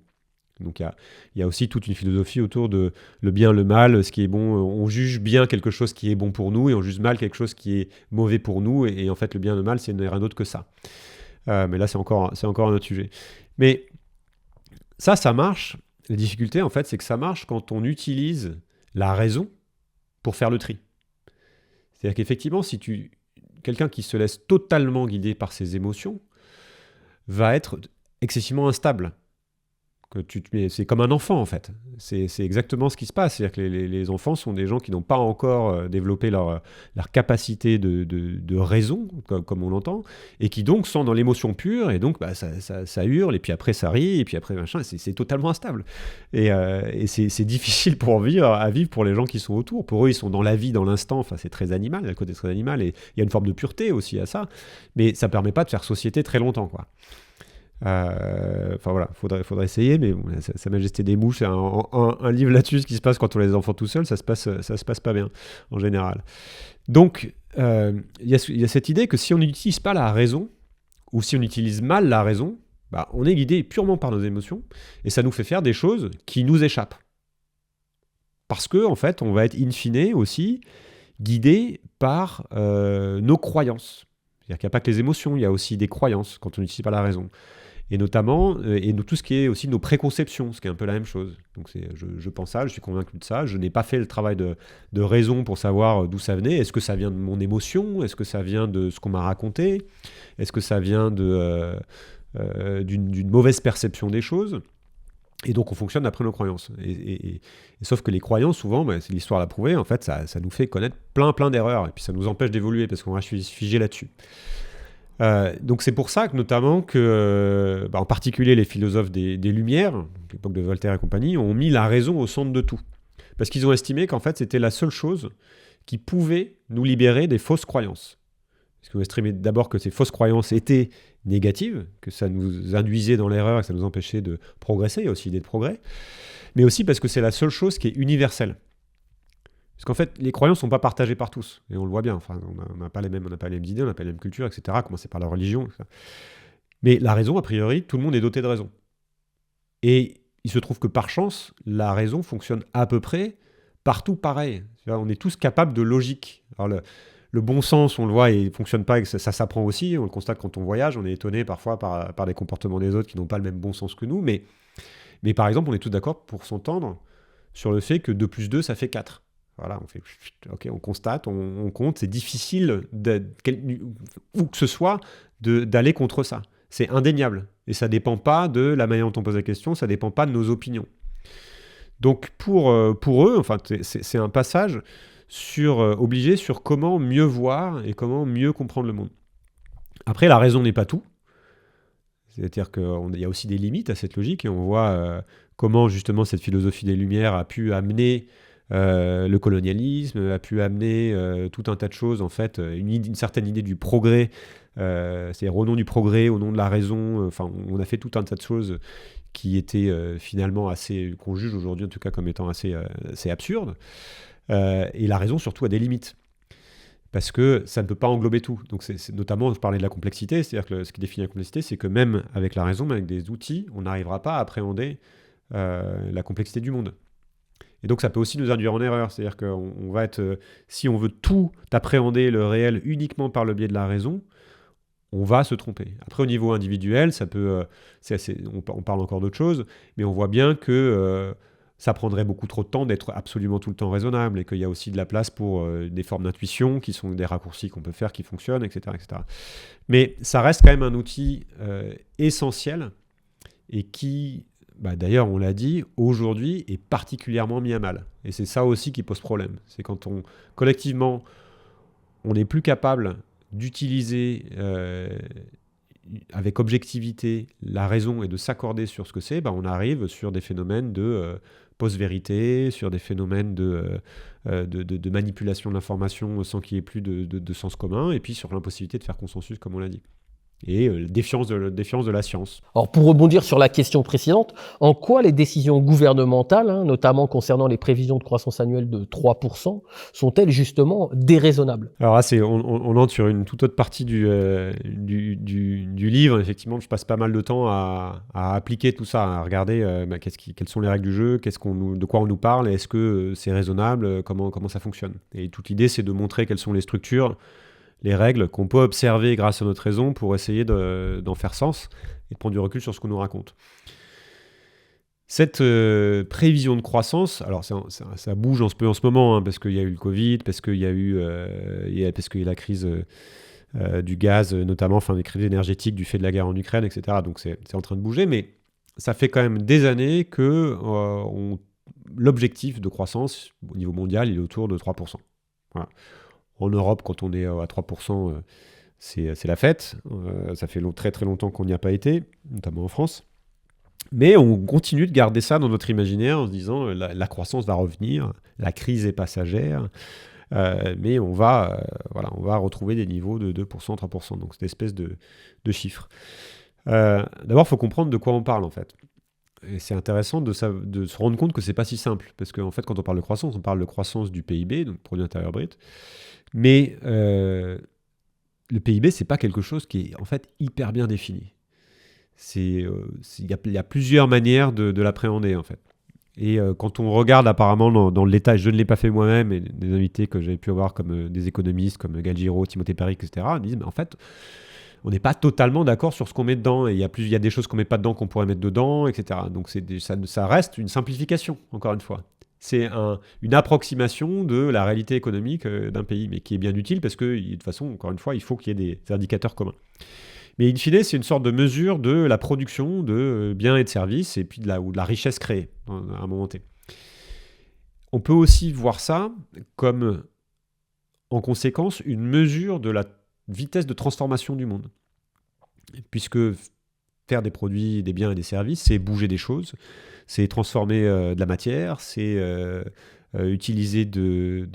Donc il y a aussi toute une philosophie autour de le bien, le mal, ce qui est bon. On juge bien quelque chose qui est bon pour nous et on juge mal quelque chose qui est mauvais pour nous. Et en fait, le bien, le mal, c'est rien d'autre que ça. Mais là, c'est encore un autre sujet. Mais ça marche. La difficulté, en fait, c'est que ça marche quand on utilise la raison pour faire le tri. C'est-à-dire qu'effectivement, quelqu'un qui se laisse totalement guider par ses émotions va être excessivement instable. C'est comme un enfant en fait. C'est exactement ce qui se passe. C'est-à-dire que les enfants sont des gens qui n'ont pas encore développé leur capacité de raison, comme on l'entend, et qui donc sont dans l'émotion pure, et donc ça hurle, et puis après ça rit, et puis après machin, c'est totalement instable. Et c'est difficile à vivre pour les gens qui sont autour. Pour eux, ils sont dans la vie, dans l'instant, enfin c'est très animal, il y a le côté très animal, et il y a une forme de pureté aussi à ça, mais ça ne permet pas de faire société très longtemps, quoi. Enfin voilà, faudrait essayer, mais bon, Sa Majesté des Mouches, c'est un livre là-dessus, ce qui se passe quand on a des enfants tout seuls, ça se passe pas bien en général. Donc il y a cette idée que si on n'utilise pas la raison, ou si on utilise mal la raison, on est guidé purement par nos émotions, et ça nous fait faire des choses qui nous échappent. Parce que en fait, on va être in fine aussi guidé par nos croyances. C'est-à-dire qu'il n'y a pas que les émotions, il y a aussi des croyances quand on n'utilise pas la raison. Et notamment, tout ce qui est aussi nos préconceptions, ce qui est un peu la même chose. Donc je pense ça, je suis convaincu de ça, je n'ai pas fait le travail de raison pour savoir d'où ça venait. Est-ce que ça vient de mon émotion ? Est-ce que ça vient de ce qu'on m'a raconté ? Est-ce que ça vient d'une mauvaise perception des choses ? Et donc on fonctionne après nos croyances. Et sauf que les croyances, souvent, c'est l'histoire l'a prouvé, en fait, ça nous fait connaître plein d'erreurs, et puis ça nous empêche d'évoluer, parce qu'on reste figé là-dessus. Donc c'est pour ça que notamment en particulier les philosophes des Lumières, l'époque de Voltaire et compagnie, ont mis la raison au centre de tout. Parce qu'ils ont estimé qu'en fait c'était la seule chose qui pouvait nous libérer des fausses croyances. Parce qu'ils ont estimé d'abord que ces fausses croyances étaient négatives, que ça nous induisait dans l'erreur et que ça nous empêchait de progresser, il y a aussi l'idée de progrès, mais aussi parce que c'est la seule chose qui est universelle. Parce qu'en fait, les croyances ne sont pas partagées par tous, et on le voit bien. Enfin, on n'a pas les mêmes idées, on n'a pas les mêmes cultures, etc. À commencer par la religion, etc. Mais la raison, a priori, tout le monde est doté de raison. Et il se trouve que par chance, la raison fonctionne à peu près partout pareil. On est tous capables de logique. Alors le bon sens, on le voit, il ne fonctionne pas, et ça s'apprend aussi. On le constate quand on voyage, on est étonné parfois par des comportements des autres qui n'ont pas le même bon sens que nous. Mais par exemple, on est tous d'accord pour s'entendre sur le fait que 2 plus 2, ça fait 4. Voilà, on constate, on compte, c'est difficile, où que ce soit, d'aller contre ça. C'est indéniable. Et ça ne dépend pas de la manière dont on pose la question, ça ne dépend pas de nos opinions. Donc pour eux, enfin, c'est un passage obligé sur comment mieux voir et comment mieux comprendre le monde. Après, la raison n'est pas tout. C'est-à-dire qu'il y a aussi des limites à cette logique, et on voit comment justement cette philosophie des Lumières a pu amener le colonialisme, a pu amener tout un tas de choses, en fait, une certaine idée du progrès, c'est-à-dire au nom du progrès, au nom de la raison, on a fait tout un tas de choses qui étaient finalement qu'on juge aujourd'hui en tout cas comme étant assez absurdes, et la raison surtout a des limites. Parce que ça ne peut pas englober tout. Donc notamment, je parlais de la complexité, c'est-à-dire que ce qui définit la complexité, c'est que même avec la raison, même avec des outils, on n'arrivera pas à appréhender la complexité du monde. Et donc ça peut aussi nous induire en erreur, c'est-à-dire qu'on va être, si on veut tout appréhender le réel uniquement par le biais de la raison, on va se tromper. Après au niveau individuel, ça peut, on parle encore d'autre chose, mais on voit bien que ça prendrait beaucoup trop de temps d'être absolument tout le temps raisonnable, et qu'il y a aussi de la place pour des formes d'intuition qui sont des raccourcis qu'on peut faire, qui fonctionnent, etc., etc. Mais ça reste quand même un outil essentiel, et qui d'ailleurs, on l'a dit, aujourd'hui est particulièrement mis à mal. Et c'est ça aussi qui pose problème. C'est quand collectivement, on n'est plus capable d'utiliser avec objectivité la raison et de s'accorder sur ce que c'est, on arrive sur des phénomènes de post-vérité, sur des phénomènes de manipulation de l'information sans qu'il y ait plus de sens commun, et puis sur l'impossibilité de faire consensus, comme on l'a dit. Et défiance de la science. Alors pour rebondir sur la question précédente, en quoi les décisions gouvernementales, notamment concernant les prévisions de croissance annuelle de 3%, sont-elles justement déraisonnables ? Alors là, on entre sur une toute autre partie du livre. Effectivement, je passe pas mal de temps à appliquer tout ça, à regarder quelles sont les règles du jeu, de quoi on nous parle, et est-ce que c'est raisonnable, comment ça fonctionne. Et toute l'idée, c'est de montrer quelles sont les structures, les règles qu'on peut observer grâce à notre raison pour essayer d'en faire sens et de prendre du recul sur ce qu'on nous raconte. Cette prévision de croissance, alors ça bouge un peu en ce moment, parce qu'il y a eu le Covid, parce qu'il y a eu la crise du gaz, notamment, des crises énergétiques du fait de la guerre en Ukraine, etc. Donc c'est en train de bouger, mais ça fait quand même des années que l'objectif de croissance au niveau mondial, il est autour de 3%. Voilà. En Europe, quand on est à 3%, c'est la fête. Ça fait très très longtemps qu'on n'y a pas été, notamment en France. Mais on continue de garder ça dans notre imaginaire en se disant la croissance va revenir, la crise est passagère, mais on va retrouver des niveaux de 2%, 3%. Donc cette espèce de chiffre. D'abord, il faut comprendre de quoi on parle en fait. Et c'est intéressant de se rendre compte que c'est pas si simple. Parce qu'en fait, quand on parle de croissance du PIB, donc produit intérieur brut. Mais le PIB, c'est pas quelque chose qui est en fait hyper bien défini. Il y a plusieurs manières de l'appréhender en fait. Et quand on regarde apparemment dans le détail, je ne l'ai pas fait moi-même, et des invités que j'avais pu avoir comme des économistes comme Gal Giraud, Timothée Parry, etc., ils disent mais en fait, on n'est pas totalement d'accord sur ce qu'on met dedans. Et il y a des choses qu'on ne met pas dedans qu'on pourrait mettre dedans, etc. Donc ça reste une simplification, encore une fois. C'est une approximation de la réalité économique d'un pays, mais qui est bien utile parce que, de toute façon, encore une fois, il faut qu'il y ait des indicateurs communs. Mais in fine, c'est une sorte de mesure de la production de biens et de services, et puis de la richesse créée à un moment T. On peut aussi voir ça comme, en conséquence, une mesure de la vitesse de transformation du monde. Puisque faire des produits, des biens et des services, c'est bouger des choses, c'est transformer de la matière, c'est utiliser de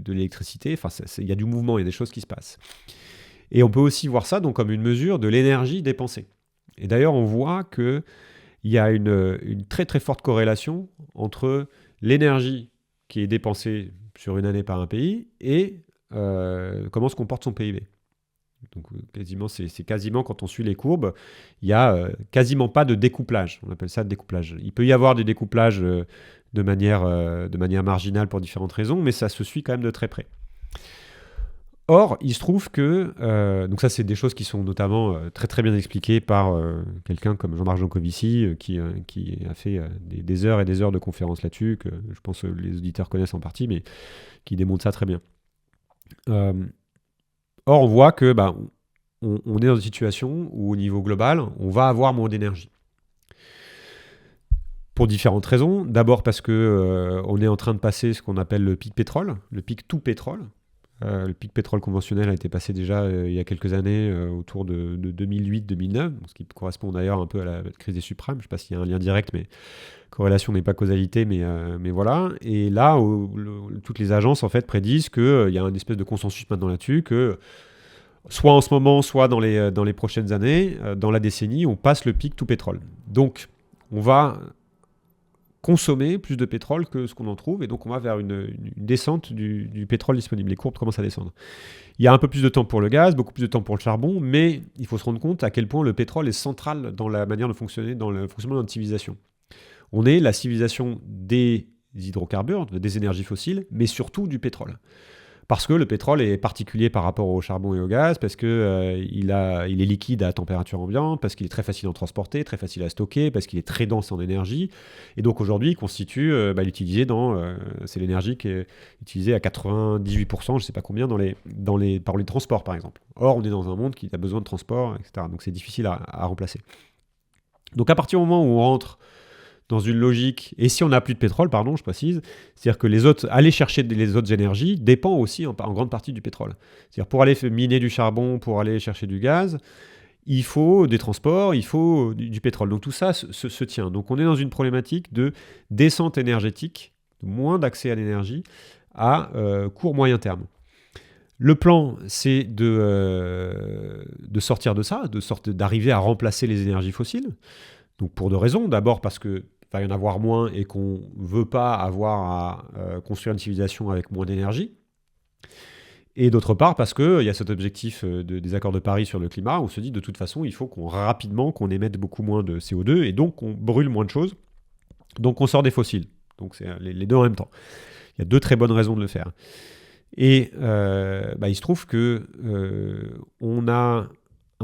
l'électricité, il y a du mouvement, il y a des choses qui se passent. Et on peut aussi voir ça donc comme une mesure de l'énergie dépensée. Et d'ailleurs, on voit qu'il y a une très très forte corrélation entre l'énergie qui est dépensée sur une année par un pays et comment se comporte son PIB. Donc c'est quasiment, quand on suit les courbes, il n'y a quasiment pas de découplage. On appelle ça découplage. Il peut y avoir des découplages de manière marginale pour différentes raisons, mais ça se suit quand même de très près. Or, il se trouve que, donc ça c'est des choses qui sont notamment très très bien expliquées par quelqu'un comme Jean-Marc Jancovici, qui a fait des heures et des heures de conférences là-dessus, que je pense que les auditeurs connaissent en partie, mais qui démontre ça très bien. Or, on voit que on est dans une situation où, au niveau global, on va avoir moins d'énergie. Pour différentes raisons. D'abord parce que on est en train de passer ce qu'on appelle le pic pétrole, le pic tout pétrole. Le pic pétrole conventionnel a été passé déjà il y a quelques années, autour de 2008-2009, ce qui correspond d'ailleurs un peu à la crise des subprimes. Je ne sais pas s'il y a un lien direct, mais corrélation n'est pas causalité, mais voilà. Et là, toutes les agences en fait prédisent qu'il y a une espèce de consensus maintenant là-dessus, que soit en ce moment, soit dans les prochaines années, dans la décennie, on passe le pic tout pétrole. Donc, on va consommer plus de pétrole que ce qu'on en trouve, et donc on va vers une descente du pétrole disponible. Les courbes commencent à descendre. Il y a un peu plus de temps pour le gaz, beaucoup plus de temps pour le charbon, mais il faut se rendre compte à quel point le pétrole est central dans la manière de fonctionner, dans le fonctionnement de notre civilisation. On est la civilisation des hydrocarbures, des énergies fossiles, mais surtout du pétrole. Parce que le pétrole est particulier par rapport au charbon et au gaz, parce qu'il il est liquide à température ambiante, parce qu'il est très facile à transporter, très facile à stocker, parce qu'il est très dense en énergie. Et donc aujourd'hui, il constitue l'utilisé c'est l'énergie qui est utilisée à 98%, je ne sais pas combien, par les transports par exemple. Or, on est dans un monde qui a besoin de transport, etc. Donc c'est difficile à remplacer. Donc à partir du moment où on rentre dans une logique, et si on n'a plus de pétrole, pardon, je précise, c'est-à-dire que aller chercher les autres énergies dépend aussi en grande partie du pétrole. C'est-à-dire pour aller miner du charbon, pour aller chercher du gaz, il faut des transports, il faut du pétrole. Donc tout ça se tient. Donc on est dans une problématique de descente énergétique, moins d'accès à l'énergie à court moyen terme. Le plan, c'est de sortir de ça, d'arriver à remplacer les énergies fossiles. Donc pour deux raisons. D'abord parce qu'il va y en avoir moins et qu'on ne veut pas avoir à construire une civilisation avec moins d'énergie. Et d'autre part parce qu'il y a cet objectif des accords de Paris sur le climat. On se dit de toute façon, il faut qu'on émette beaucoup moins de CO2 et donc on brûle moins de choses. Donc on sort des fossiles. Donc c'est les deux en même temps. Il y a deux très bonnes raisons de le faire. Et il se trouve que on a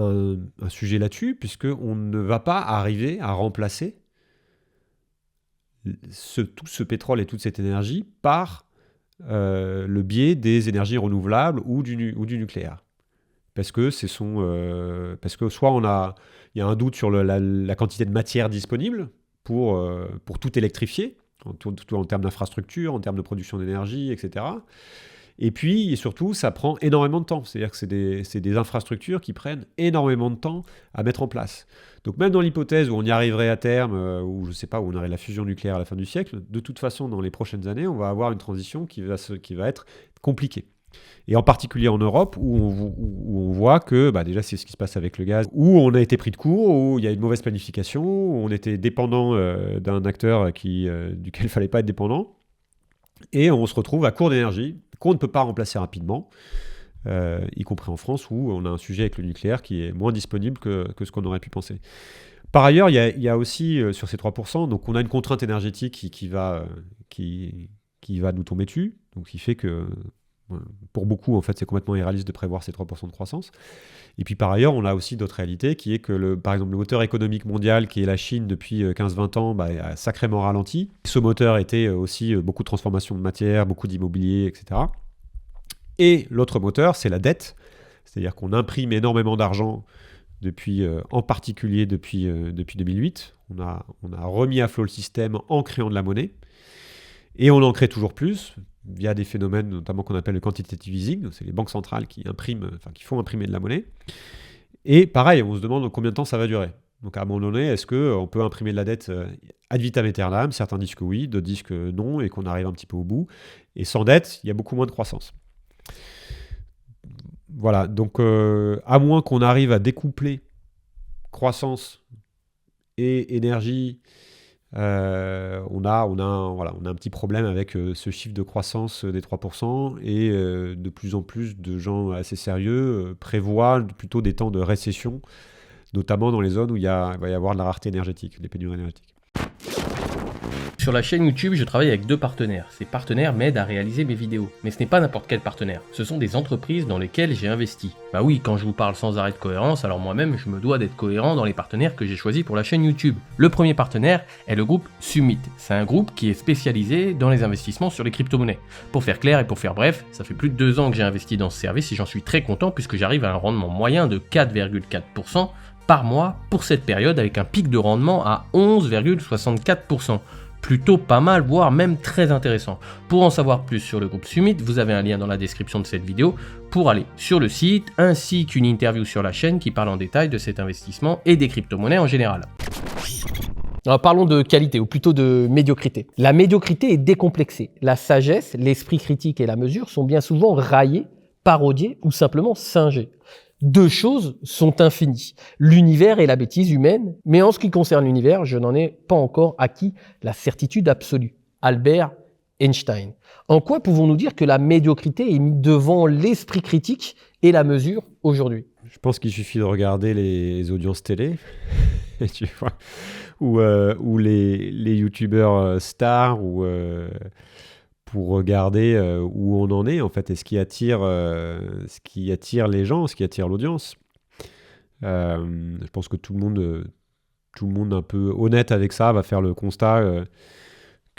un sujet là-dessus, puisqu'on ne va pas arriver à remplacer tout ce pétrole et toute cette énergie par le biais des énergies renouvelables ou du nucléaire. Parce que soit il y a un doute sur la quantité de matière disponible pour tout électrifier, en termes d'infrastructure, en termes de production d'énergie, etc. Et puis, et surtout, ça prend énormément de temps. C'est-à-dire que c'est des infrastructures qui prennent énormément de temps à mettre en place. Donc même dans l'hypothèse où on y arriverait à terme, ou je ne sais pas, où on aurait la fusion nucléaire à la fin du siècle, de toute façon, dans les prochaines années, on va avoir une transition qui va être compliquée. Et en particulier en Europe, où on voit que, déjà c'est ce qui se passe avec le gaz, où on a été pris de court, où il y a une mauvaise planification, où on était dépendant d'un acteur duquel il ne fallait pas être dépendant, et on se retrouve à court d'énergie, qu'on ne peut pas remplacer rapidement, y compris en France, où on a un sujet avec le nucléaire qui est moins disponible que ce qu'on aurait pu penser. Par ailleurs, il y a aussi, sur ces 3%, donc on a une contrainte énergétique qui va nous tomber dessus, donc qui fait que, pour beaucoup, en fait, c'est complètement irréaliste de prévoir ces 3% de croissance. Et puis par ailleurs, on a aussi d'autres réalités, qui est que, par exemple, le moteur économique mondial, qui est la Chine depuis 15-20 ans, a sacrément ralenti. Ce moteur était aussi beaucoup de transformation de matière, beaucoup d'immobilier, etc. Et l'autre moteur, c'est la dette. C'est-à-dire qu'on imprime énormément d'argent, en particulier depuis 2008. On a remis à flot le système en créant de la monnaie. Et on en crée toujours plus, via des phénomènes notamment qu'on appelle le quantitative easing. C'est les banques centrales qui font imprimer de la monnaie. Et pareil, on se demande combien de temps ça va durer. Donc à un moment donné, est-ce qu'on peut imprimer de la dette ad vitam aeternam? Certains disent que oui, d'autres disent que non, et qu'on arrive un petit peu au bout. Et sans dette, il y a beaucoup moins de croissance. Voilà, donc à moins qu'on arrive à découpler croissance et énergie, on a un petit problème avec ce chiffre de croissance des 3%, et de plus en plus de gens assez sérieux prévoient plutôt des temps de récession, notamment dans les zones où il va y avoir de la rareté énergétique, des pénuries énergétiques. Sur la chaîne YouTube, je travaille avec 2 partenaires. Ces partenaires m'aident à réaliser mes vidéos. Mais ce n'est pas n'importe quel partenaire. Ce sont des entreprises dans lesquelles j'ai investi. Bah oui, quand je vous parle sans arrêt de cohérence, alors moi-même, je me dois d'être cohérent dans les partenaires que j'ai choisis pour la chaîne YouTube. Le premier partenaire est le groupe Summit. C'est un groupe qui est spécialisé dans les investissements sur les crypto-monnaies. Pour faire clair et pour faire bref, ça fait plus de 2 ans que j'ai investi dans ce service et j'en suis très content puisque j'arrive à un rendement moyen de 4,4% par mois pour cette période, avec un pic de rendement à 11,64%. Plutôt pas mal, voire même très intéressant. Pour en savoir plus sur le groupe Summit, vous avez un lien dans la description de cette vidéo pour aller sur le site, ainsi qu'une interview sur la chaîne qui parle en détail de cet investissement et des crypto-monnaies en général. Alors parlons de qualité, ou plutôt de médiocrité. La médiocrité est décomplexée. La sagesse, l'esprit critique et la mesure sont bien souvent raillés, parodiés ou simplement singés. 2 choses sont infinies, l'univers et la bêtise humaine, mais en ce qui concerne l'univers, je n'en ai pas encore acquis la certitude absolue. Albert Einstein. En quoi pouvons-nous dire que la médiocrité est mise devant l'esprit critique et la mesure aujourd'hui? Je pense qu'il suffit de regarder les audiences télé, tu vois, ou les youtubeurs stars, pour regarder où on en est, en fait, et ce qui attire les gens, ce qui attire l'audience. Je pense que tout le monde un peu honnête avec ça va faire le constat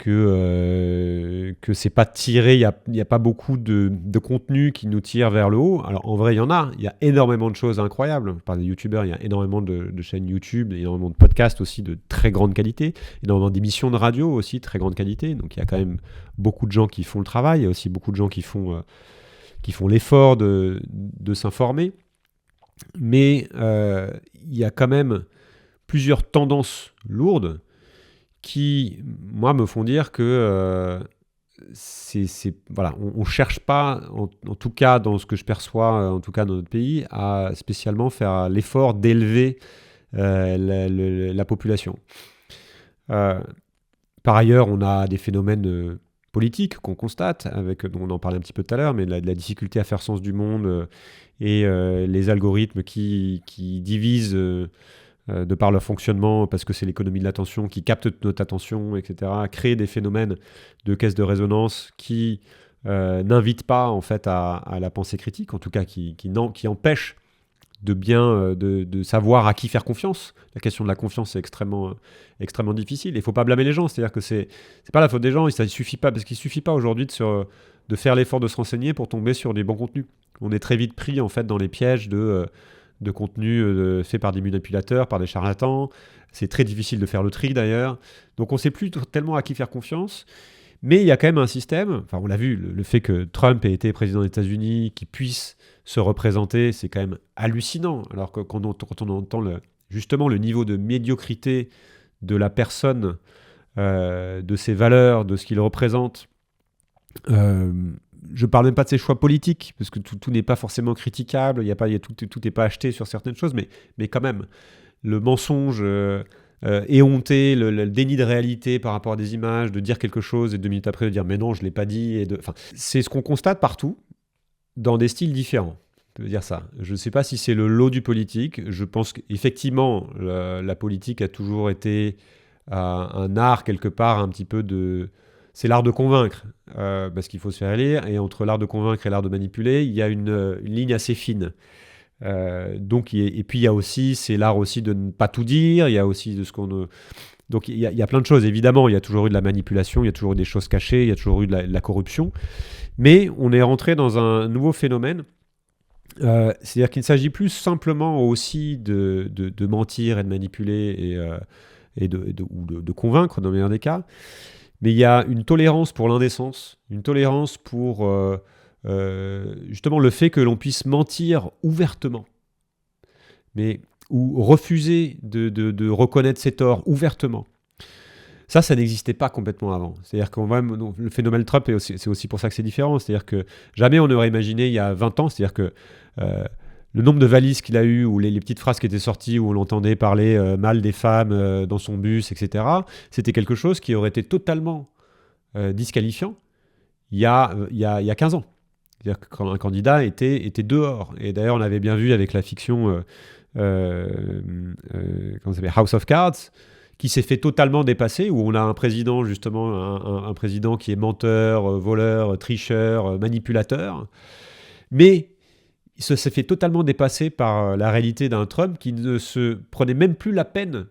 que c'est pas tiré, il y a pas beaucoup de contenu qui nous tire vers le haut. Alors en vrai, il y a énormément de choses incroyables. Par des youtubeurs, il y a énormément de chaînes YouTube, énormément de podcasts aussi de très grande qualité, énormément d'émissions de radio aussi de très grande qualité. Donc il y a quand même beaucoup de gens qui font le travail, il y a aussi beaucoup de gens qui font l'effort de s'informer. Mais il y a quand même plusieurs tendances lourdes qui, moi, me font dire que voilà, on cherche pas, en tout cas dans ce que je perçois, en tout cas dans notre pays, à spécialement faire l'effort d'élever la population. Par ailleurs, on a des phénomènes politiques qu'on constate, dont on en parlait un petit peu tout à l'heure, mais de la difficulté à faire sens du monde et les algorithmes qui divisent de par leur fonctionnement, parce que c'est l'économie de l'attention qui capte notre attention, etc., créer des phénomènes de caisse de résonance qui n'invitent pas en fait à la pensée critique, en tout cas qui empêchent de savoir à qui faire confiance. La question de la confiance est extrêmement difficile. Il ne faut pas blâmer les gens, c'est-à-dire que c'est pas la faute des gens, parce qu'il ne suffit pas aujourd'hui de faire l'effort de se renseigner pour tomber sur des bons contenus. On est très vite pris en fait dans les pièges de contenu fait par des manipulateurs, par des charlatans. C'est très difficile de faire le tri d'ailleurs. Donc on ne sait plus tellement à qui faire confiance. Mais il y a quand même un système, enfin on l'a vu, le fait que Trump ait été président des États-Unis, qu'il puisse se représenter, c'est quand même hallucinant. Alors que quand on entend justement le niveau de médiocrité de la personne, de ses valeurs, de ce qu'il représente, je ne parle même pas de ses choix politiques, parce que tout n'est pas forcément critiquable, tout n'est pas acheté sur certaines choses, mais quand même, le mensonge éhonté, le déni de réalité par rapport à des images, de dire quelque chose et 2 minutes après de dire « mais non, je ne l'ai pas dit ». C'est ce qu'on constate partout, dans des styles différents. On peut dire ça. Je ne sais pas si c'est le lot du politique. Je pense qu'effectivement, la politique a toujours été un art quelque part un petit peu de... C'est l'art de convaincre, parce qu'il faut se faire élire, et entre l'art de convaincre et l'art de manipuler, il y a une ligne assez fine. Et puis il y a aussi, c'est l'art aussi de ne pas tout dire, il y a aussi de ce qu'on... Donc il y a plein de choses, évidemment, il y a toujours eu de la manipulation, il y a toujours eu des choses cachées, il y a toujours eu de la corruption, mais on est rentré dans un nouveau phénomène, c'est-à-dire qu'il ne s'agit plus simplement aussi de mentir et de manipuler ou de convaincre dans le meilleur des cas, mais il y a une tolérance pour l'indécence, une tolérance pour justement le fait que l'on puisse mentir ouvertement, ou refuser de reconnaître ses torts ouvertement. Ça n'existait pas complètement avant. C'est-à-dire que le phénomène Trump, c'est aussi pour ça que c'est différent. C'est-à-dire que jamais on n'aurait imaginé il y a 20 ans, c'est-à-dire que le nombre de valises qu'il a eu, ou les petites phrases qui étaient sorties, où on l'entendait parler mal des femmes dans son bus, etc., c'était quelque chose qui aurait été totalement disqualifiant il y a 15 ans. C'est-à-dire que quand un candidat était dehors. Et d'ailleurs, on avait bien vu avec la fiction comment ça s'appelle, House of Cards, qui s'est fait totalement dépasser, où on a un président, justement, un président qui est menteur, voleur, tricheur, manipulateur. Mais il s'est fait totalement dépasser par la réalité d'un Trump qui ne se prenait même plus la peine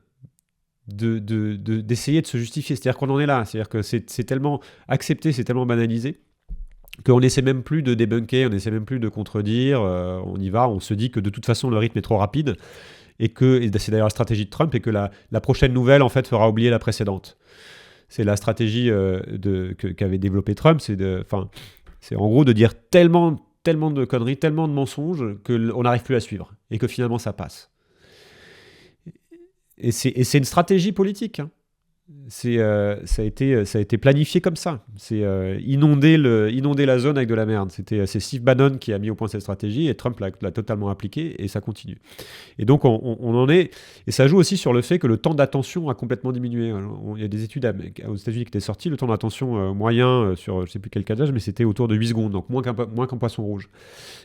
d'essayer de se justifier. C'est-à-dire qu'on en est là. C'est-à-dire que c'est tellement accepté, c'est tellement banalisé, qu'on n'essaie même plus de débunker, on n'essaie même plus de contredire, on y va, on se dit que de toute façon le rythme est trop rapide, et c'est d'ailleurs la stratégie de Trump, et que la prochaine nouvelle en fait fera oublier la précédente. C'est la stratégie qu'avait développé Trump, c'est en gros de dire tellement de conneries, tellement de mensonges qu'on n'arrive plus à suivre, et que finalement ça passe. Et c'est une stratégie politique, hein. Ça a été planifié comme ça. C'est inonder la zone avec de la merde. C'est Steve Bannon qui a mis au point cette stratégie, et Trump l'a totalement appliquée, et ça continue. Et donc on en est, et ça joue aussi sur le fait que le temps d'attention a complètement diminué. Il y a des études aux États-Unis qui étaient sorties, le temps d'attention moyen sur je ne sais plus quel cas d'âge, mais c'était autour de 8 secondes, donc moins qu'un poisson rouge.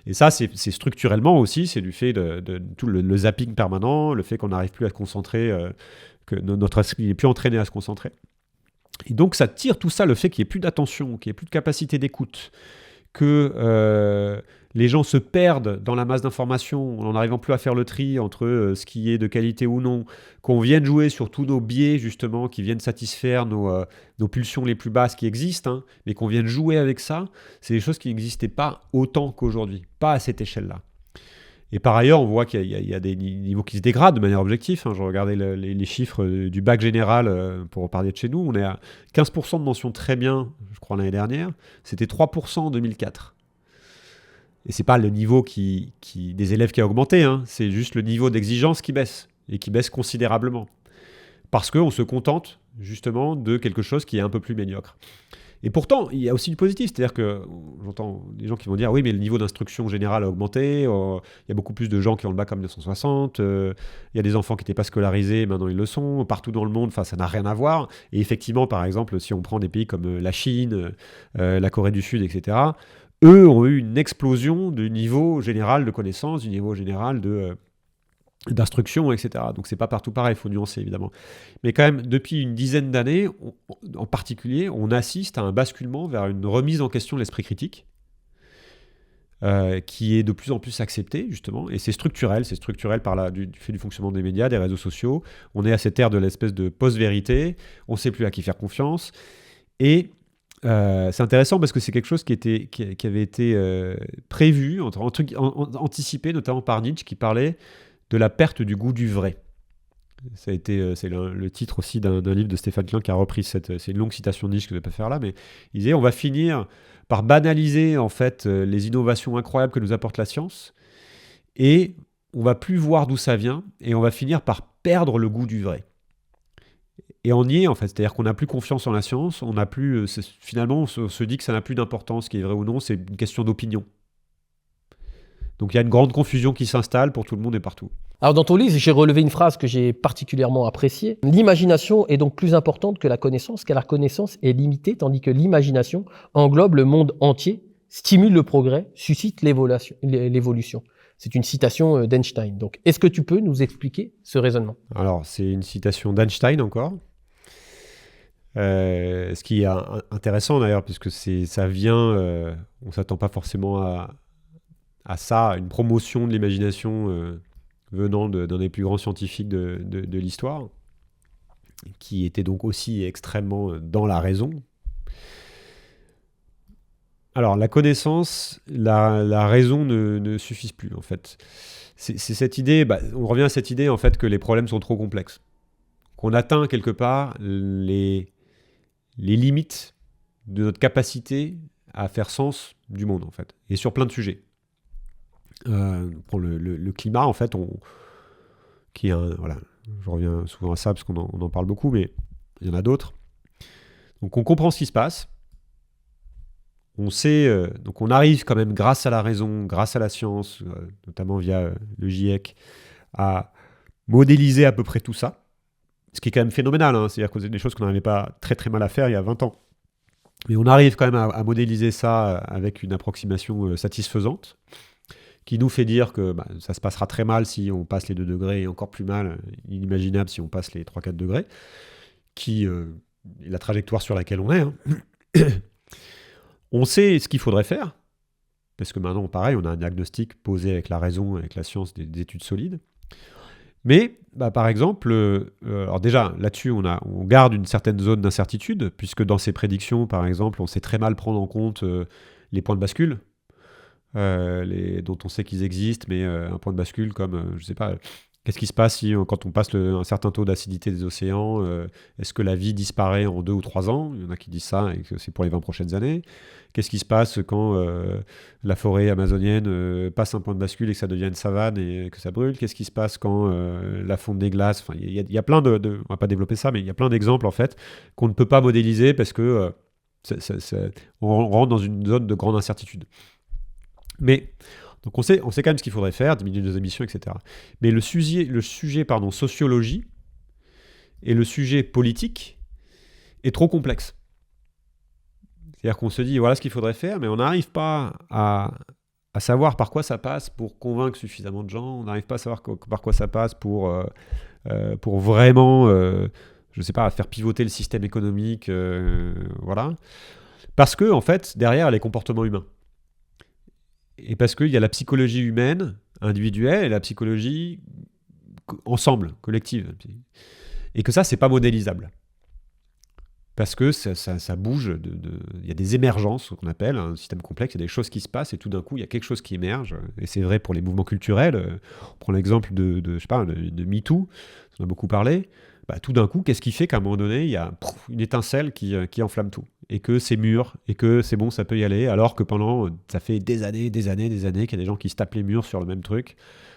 Et ça, c'est structurellement aussi, c'est du fait de tout le zapping permanent, le fait qu'on n'arrive plus à se concentrer, que notre esprit n'est plus entraîné à se concentrer. Et donc ça tire tout ça, le fait qu'il n'y ait plus d'attention, qu'il n'y ait plus de capacité d'écoute, que les gens se perdent dans la masse d'informations en n'arrivant plus à faire le tri entre ce qui est de qualité ou non, qu'on vienne jouer sur tous nos biais, justement, qui viennent satisfaire nos pulsions les plus basses qui existent, hein, mais qu'on vienne jouer avec ça, c'est des choses qui n'existaient pas autant qu'aujourd'hui, pas à cette échelle-là. Et par ailleurs, on voit qu'il y a des niveaux qui se dégradent de manière objective. Hein. Je regardais les chiffres du bac général pour parler de chez nous. On est à 15% de mentions très bien, je crois, l'année dernière. C'était 3% en 2004. Et c'est pas le niveau des élèves qui a augmenté, hein. C'est juste le niveau d'exigence qui baisse, et qui baisse considérablement. Parce qu'on se contente, justement, de quelque chose qui est un peu plus médiocre. Et pourtant, il y a aussi du positif, c'est-à-dire que j'entends des gens qui vont dire « Oui, mais le niveau d'instruction générale a augmenté, il y a beaucoup plus de gens qui ont le bac en 1960, il y a des enfants qui n'étaient pas scolarisés, maintenant ils le sont, partout dans le monde, ça n'a rien à voir. » Et effectivement, par exemple, si on prend des pays comme la Chine, la Corée du Sud, etc., eux ont eu une explosion du niveau général de connaissances, du niveau général d'instruction, etc. Donc c'est pas partout pareil, il faut nuancer évidemment. Mais quand même, depuis une dizaine d'années, en particulier, on assiste à un basculement vers une remise en question de l'esprit critique, qui est de plus en plus accepté, justement, et c'est structurel du fait du fonctionnement des médias, des réseaux sociaux. On est à cette ère de l'espèce de post-vérité, on ne sait plus à qui faire confiance, et c'est intéressant parce que c'est quelque chose qui avait été prévu, anticipé notamment par Nietzsche, qui parlait de la perte du goût du vrai. C'est le titre aussi d'un livre de Stéphane Klein qui a repris c'est une longue citation de Nietzsche que je ne vais pas faire là, mais il disait on va finir par banaliser en fait les innovations incroyables que nous apporte la science, et on va plus voir d'où ça vient, et on va finir par perdre le goût du vrai. Et on y est en fait, c'est-à-dire qu'on n'a plus confiance en la science, on n'a plus, finalement on se dit que ça n'a plus d'importance, ce qui est vrai ou non, c'est une question d'opinion. Donc il y a une grande confusion qui s'installe pour tout le monde et partout. Alors dans ton livre, j'ai relevé une phrase que j'ai particulièrement appréciée. L'imagination est donc plus importante que la connaissance, car la connaissance est limitée, tandis que l'imagination englobe le monde entier, stimule le progrès, suscite l'évolution. C'est une citation d'Einstein. Donc est-ce que tu peux nous expliquer ce raisonnement ? Alors c'est une citation d'Einstein encore. Ce qui est intéressant d'ailleurs, puisque ça vient, on ne s'attend pas forcément à ça, à une promotion de l'imagination venant d'un des plus grands scientifiques de l'histoire, qui était donc aussi extrêmement dans la raison. Alors la connaissance, la raison ne suffisent plus en fait. C'est cette idée, on revient à cette idée en fait que les problèmes sont trop complexes, qu'on atteint quelque part les limites de notre capacité à faire sens du monde en fait, et sur plein de sujets. Pour le climat en fait, voilà, je reviens souvent à ça parce qu'on en parle beaucoup, mais il y en a d'autres. Donc on comprend ce qui se passe, on sait, donc on arrive quand même grâce à la raison, grâce à la science, notamment via le GIEC, à modéliser à peu près tout ça, ce qui est quand même phénoménal, hein, c'est-à-dire que c'est des choses qu'on n'arrivait pas très très mal à faire il y a 20 ans. Mais on arrive quand même à modéliser ça avec une approximation satisfaisante, qui nous fait dire que ça se passera très mal si on passe les 2 degrés, et encore plus mal, inimaginable si on passe les 3-4 degrés, qui est la trajectoire sur laquelle on est. Hein. On sait ce qu'il faudrait faire, parce que maintenant, pareil, on a un diagnostic posé avec la raison, avec la science, des études solides. Mais, par exemple, alors déjà, là-dessus, on garde une certaine zone d'incertitude, puisque dans ces prédictions, par exemple, on sait très mal prendre en compte les points de bascule, dont on sait qu'ils existent, mais un point de bascule comme, je ne sais pas, qu'est-ce qui se passe quand on passe un certain taux d'acidité des océans, est-ce que la vie disparaît en 2 ou 3 ans ? Il y en a qui disent ça et que c'est pour les 20 prochaines années. Qu'est-ce qui se passe quand la forêt amazonienne passe un point de bascule et que ça devient une savane et que ça brûle ? Qu'est-ce qui se passe quand la fonte des glaces ? Enfin, il y a plein on va pas développer ça, mais il y a plein d'exemples en fait qu'on ne peut pas modéliser parce que on rentre dans une zone de grande incertitude. Mais donc on sait quand même ce qu'il faudrait faire, diminuer nos émissions, etc. Mais le sujet sociologie et le sujet politique est trop complexe. C'est-à-dire qu'on se dit voilà ce qu'il faudrait faire, mais on n'arrive pas à savoir par quoi ça passe pour convaincre suffisamment de gens, on n'arrive pas à savoir par quoi ça passe pour vraiment, je ne sais pas, faire pivoter le système économique, voilà. Parce que, en fait, derrière, les comportements humains. Et parce qu'il y a la psychologie humaine, individuelle, et la psychologie ensemble, collective. Et que ça, c'est pas modélisable. Parce que ça bouge, il y a des émergences, ce qu'on appelle un système complexe, il y a des choses qui se passent et tout d'un coup, il y a quelque chose qui émerge. Et c'est vrai pour les mouvements culturels. On prend l'exemple de MeToo, on en a beaucoup parlé. Tout d'un coup, qu'est-ce qui fait qu'à un moment donné, il y a une étincelle qui enflamme tout? Et que c'est mûr, et que c'est bon, ça peut y aller, alors que ça fait des années qu'il y a des gens qui se tapent les murs sur le même truc.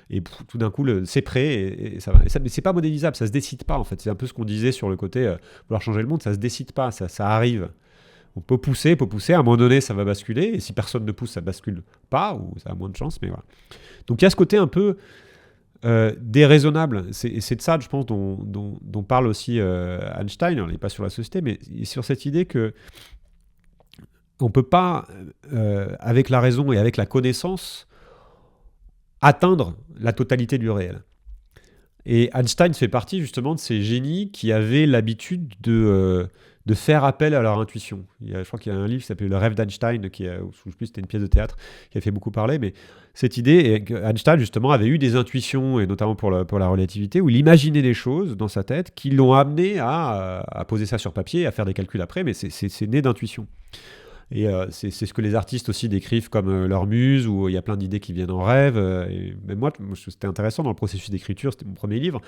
Et tout d'un coup, c'est prêt et ça va. Mais c'est pas modélisable, ça se décide pas en fait. C'est un peu ce qu'on disait sur le côté vouloir changer le monde, ça se décide pas, ça arrive. On peut pousser, à un moment donné, ça va basculer. Et si personne ne pousse, ça bascule pas, ou ça a moins de chance, mais voilà. Donc il y a ce côté un peu déraisonnable. C'est de ça, je pense, dont parle aussi Einstein. On n'est pas sur la société, mais sur cette idée que on peut pas, avec la raison et avec la connaissance, atteindre la totalité du réel. Et Einstein fait partie justement de ces génies qui avaient l'habitude de faire appel à leur intuition. Je crois qu'il y a un livre qui s'appelle Le rêve d'Einstein, je ne sais plus, c'était une pièce de théâtre qui a fait beaucoup parler, mais cette idée, Einstein justement avait eu des intuitions, et notamment pour la relativité, où il imaginait des choses dans sa tête qui l'ont amené à poser ça sur papier, à faire des calculs après, mais c'est né d'intuition. Et c'est ce que les artistes aussi décrivent comme leur muse, où il y a plein d'idées qui viennent en rêve. Et même moi, c'était intéressant dans le processus d'écriture, c'était mon premier livre.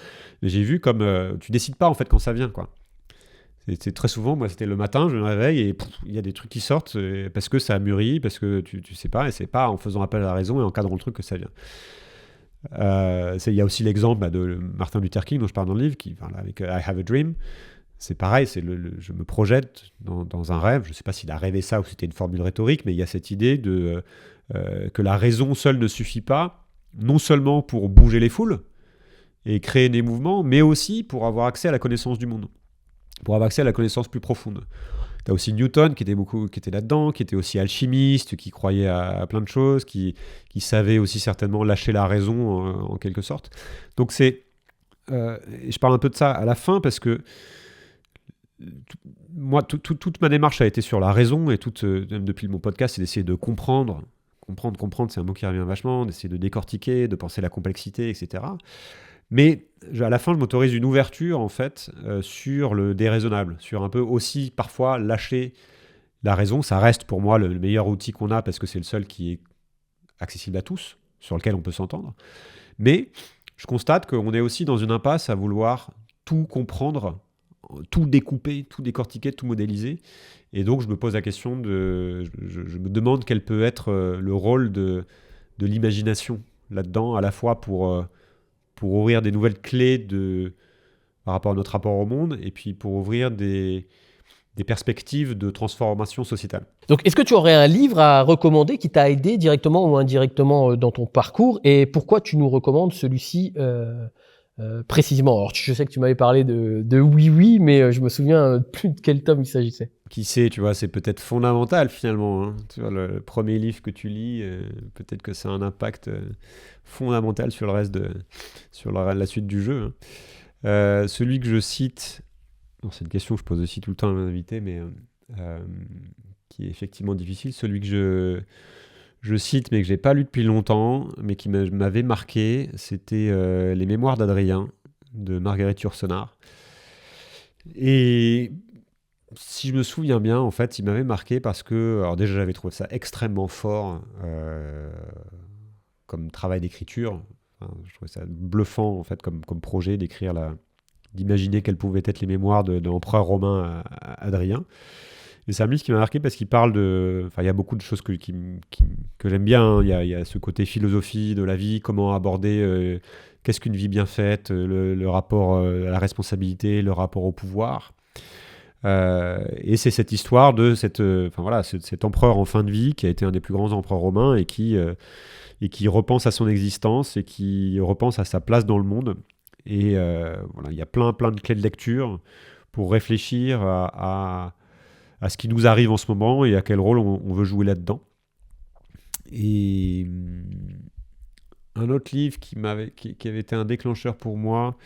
Mais j'ai vu comme tu décides pas en fait quand ça vient, quoi. C'est très souvent, moi c'était le matin, je me réveille et il y a des trucs qui sortent parce que ça a mûri, parce que tu sais pas, et c'est pas en faisant appel à la raison et en cadrant le truc que ça vient. Il y a aussi l'exemple de Martin Luther King dont je parle dans le livre, qui parle avec I Have a Dream. C'est pareil, je me projette dans un rêve. Je ne sais pas s'il a rêvé ça ou c'était une formule rhétorique, mais il y a cette idée que la raison seule ne suffit pas, non seulement pour bouger les foules et créer des mouvements, mais aussi pour avoir accès à la connaissance du monde, pour avoir accès à la connaissance plus profonde. Tu as aussi Newton qui était là-dedans, qui était aussi alchimiste, qui croyait à plein de choses, qui savait aussi certainement lâcher la raison en quelque sorte. Donc je parle un peu de ça à la fin parce que moi, toute ma démarche a été sur la raison, et même depuis mon podcast, c'est d'essayer de comprendre, c'est un mot qui revient vachement, d'essayer de décortiquer, de penser la complexité, etc. Mais à la fin, je m'autorise une ouverture, en fait, sur le déraisonnable, sur un peu aussi, parfois, lâcher la raison. Ça reste pour moi le meilleur outil qu'on a, parce que c'est le seul qui est accessible à tous, sur lequel on peut s'entendre. Mais je constate qu'on est aussi dans une impasse à vouloir tout comprendre, tout découper, tout décortiquer, tout modéliser. Et donc, je me pose la question je me demande quel peut être le rôle de l'imagination là-dedans, à la fois pour ouvrir des nouvelles clés par rapport à notre rapport au monde, et puis pour ouvrir des perspectives de transformation sociétale. Donc, est-ce que tu aurais un livre à recommander qui t'a aidé directement ou indirectement dans ton parcours, et pourquoi tu nous recommandes celui-ci précisément? Alors, je sais que tu m'avais parlé de Oui, mais je me souviens plus de quel tome il s'agissait. Qui sait, tu vois, c'est peut-être fondamental finalement. Hein. Tu vois, le premier livre que tu lis, peut-être que ça a un impact fondamental sur le reste sur la suite du jeu. Hein. Celui que je cite, c'est une question que je pose aussi tout le temps à mes invités, mais qui est effectivement difficile. Celui que je cite, mais que j'ai pas lu depuis longtemps, mais qui m'avait marqué, c'était Les Mémoires d'Adrien, de Marguerite Yourcenar. Et si je me souviens bien, en fait, il m'avait marqué parce que, alors déjà, j'avais trouvé ça extrêmement fort comme travail d'écriture. Enfin, je trouvais ça bluffant, en fait, comme projet d'imaginer quelles pouvaient être les mémoires de l'empereur romain Adrien. Et c'est un livre qui m'a marqué parce qu'il parle il y a beaucoup de choses que j'aime bien. Hein. Il y a ce côté philosophie de la vie, comment aborder qu'est-ce qu'une vie bien faite, le rapport à la responsabilité, le rapport au pouvoir. Et c'est cette histoire de cet empereur en fin de vie qui a été un des plus grands empereurs romains et qui repense à son existence et qui repense à sa place dans le monde. Et il y a plein de clés de lecture pour réfléchir à ce qui nous arrive en ce moment et à quel rôle on veut jouer là-dedans. Et un autre livre qui avait été un déclencheur pour moi,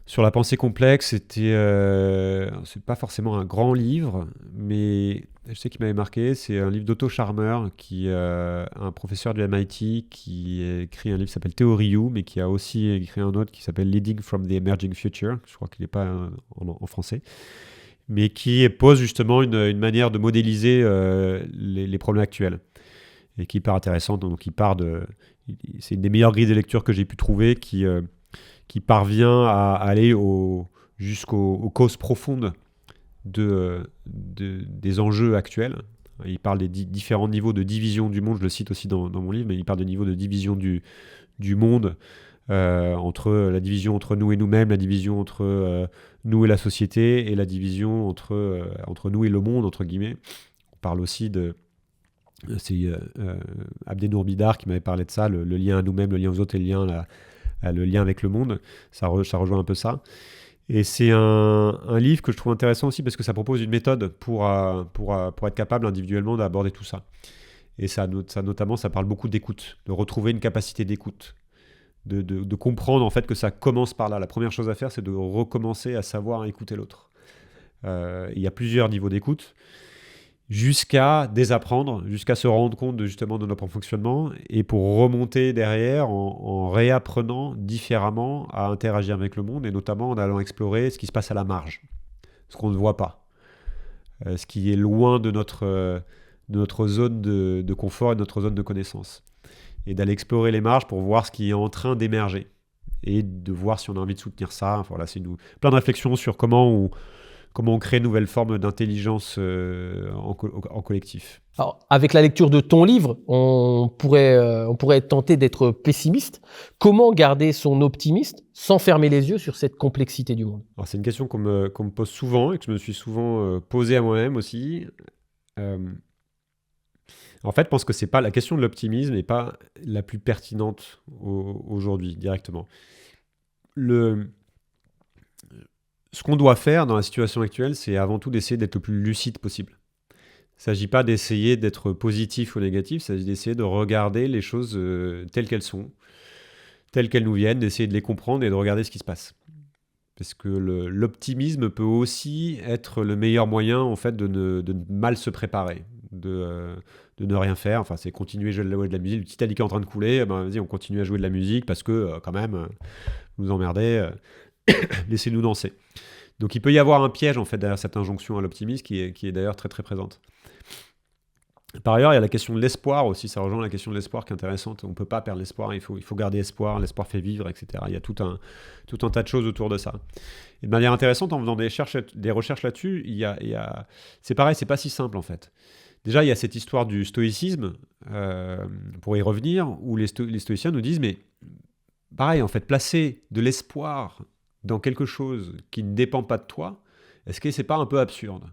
Sur la pensée complexe, c'est pas forcément un grand livre, mais je sais qu'il m'avait marqué. C'est un livre d'Otto Scharmer, un professeur du MIT, qui a écrit un livre qui s'appelle Theory U, mais qui a aussi écrit un autre qui s'appelle Leading from the Emerging Future. Je crois qu'il n'est pas en français, mais qui pose justement une manière de modéliser les problèmes actuels, et qui est hyper intéressante. Donc, c'est une des meilleures grilles de lecture que j'ai pu trouver, qui parvient à aller jusqu'aux causes profondes des enjeux actuels. Il parle des différents niveaux de division du monde, je le cite aussi dans mon livre, mais il parle des niveaux de division du monde, entre la division entre nous et nous-mêmes, la division entre nous et la société, et la division entre nous et le monde, entre guillemets. On parle aussi c'est Abdenour Bidar qui m'avait parlé de ça, le lien à nous-mêmes, le lien aux autres et le lien avec le monde. Ça rejoint un peu ça. Et c'est un livre que je trouve intéressant aussi parce que ça propose une méthode pour être capable individuellement d'aborder tout ça. Et ça notamment, ça parle beaucoup d'écoute, de retrouver une capacité d'écoute, de comprendre en fait que ça commence par là. La première chose à faire, c'est de recommencer à savoir écouter l'autre. Il y a plusieurs niveaux d'écoute, jusqu'à désapprendre, jusqu'à se rendre compte justement de notre fonctionnement, et pour remonter derrière en réapprenant différemment à interagir avec le monde, et notamment en allant explorer ce qui se passe à la marge, ce qu'on ne voit pas, ce qui est loin de notre zone de confort et de notre zone de connaissance, et d'aller explorer les marges pour voir ce qui est en train d'émerger, et de voir si on a envie de soutenir ça. Enfin, voilà, c'est plein de réflexions sur comment on crée une nouvelle forme d'intelligence en collectif. Alors, avec la lecture de ton livre, on pourrait être tenté d'être pessimiste. Comment garder son optimisme sans fermer les yeux sur cette complexité du monde ? Alors, c'est une question qu'on me pose souvent et que je me suis souvent posée à moi-même aussi. En fait, je pense que la question de l'optimisme n'est pas la plus pertinente aujourd'hui, directement. Ce qu'on doit faire dans la situation actuelle, c'est avant tout d'essayer d'être le plus lucide possible. Il ne s'agit pas d'essayer d'être positif ou négatif, il s'agit d'essayer de regarder les choses telles qu'elles sont, telles qu'elles nous viennent, d'essayer de les comprendre et de regarder ce qui se passe. Parce que l'optimisme peut aussi être le meilleur moyen en fait, de mal se préparer, de ne rien faire. Enfin, c'est continuer à jouer de la musique. Le Titanic est en train de couler, vas-y, on continue à jouer de la musique parce que quand même, vous emmerdez. Laissez-nous danser. Donc il peut y avoir un piège en fait derrière cette injonction à l'optimisme qui est d'ailleurs très très présente. Par ailleurs, il y a la question de l'espoir aussi, ça rejoint la question de l'espoir qui est intéressante. On ne peut pas perdre l'espoir, il faut garder espoir, l'espoir fait vivre, etc. Il y a tout un tas de choses autour de ça. Et de manière intéressante, en faisant des recherches là-dessus, c'est pareil, c'est pas si simple en fait. Déjà, il y a cette histoire du stoïcisme, pour y revenir, où les stoïciens nous disent, mais pareil, en fait, placer de l'espoir dans quelque chose qui ne dépend pas de toi, est-ce que c'est pas un peu absurde ?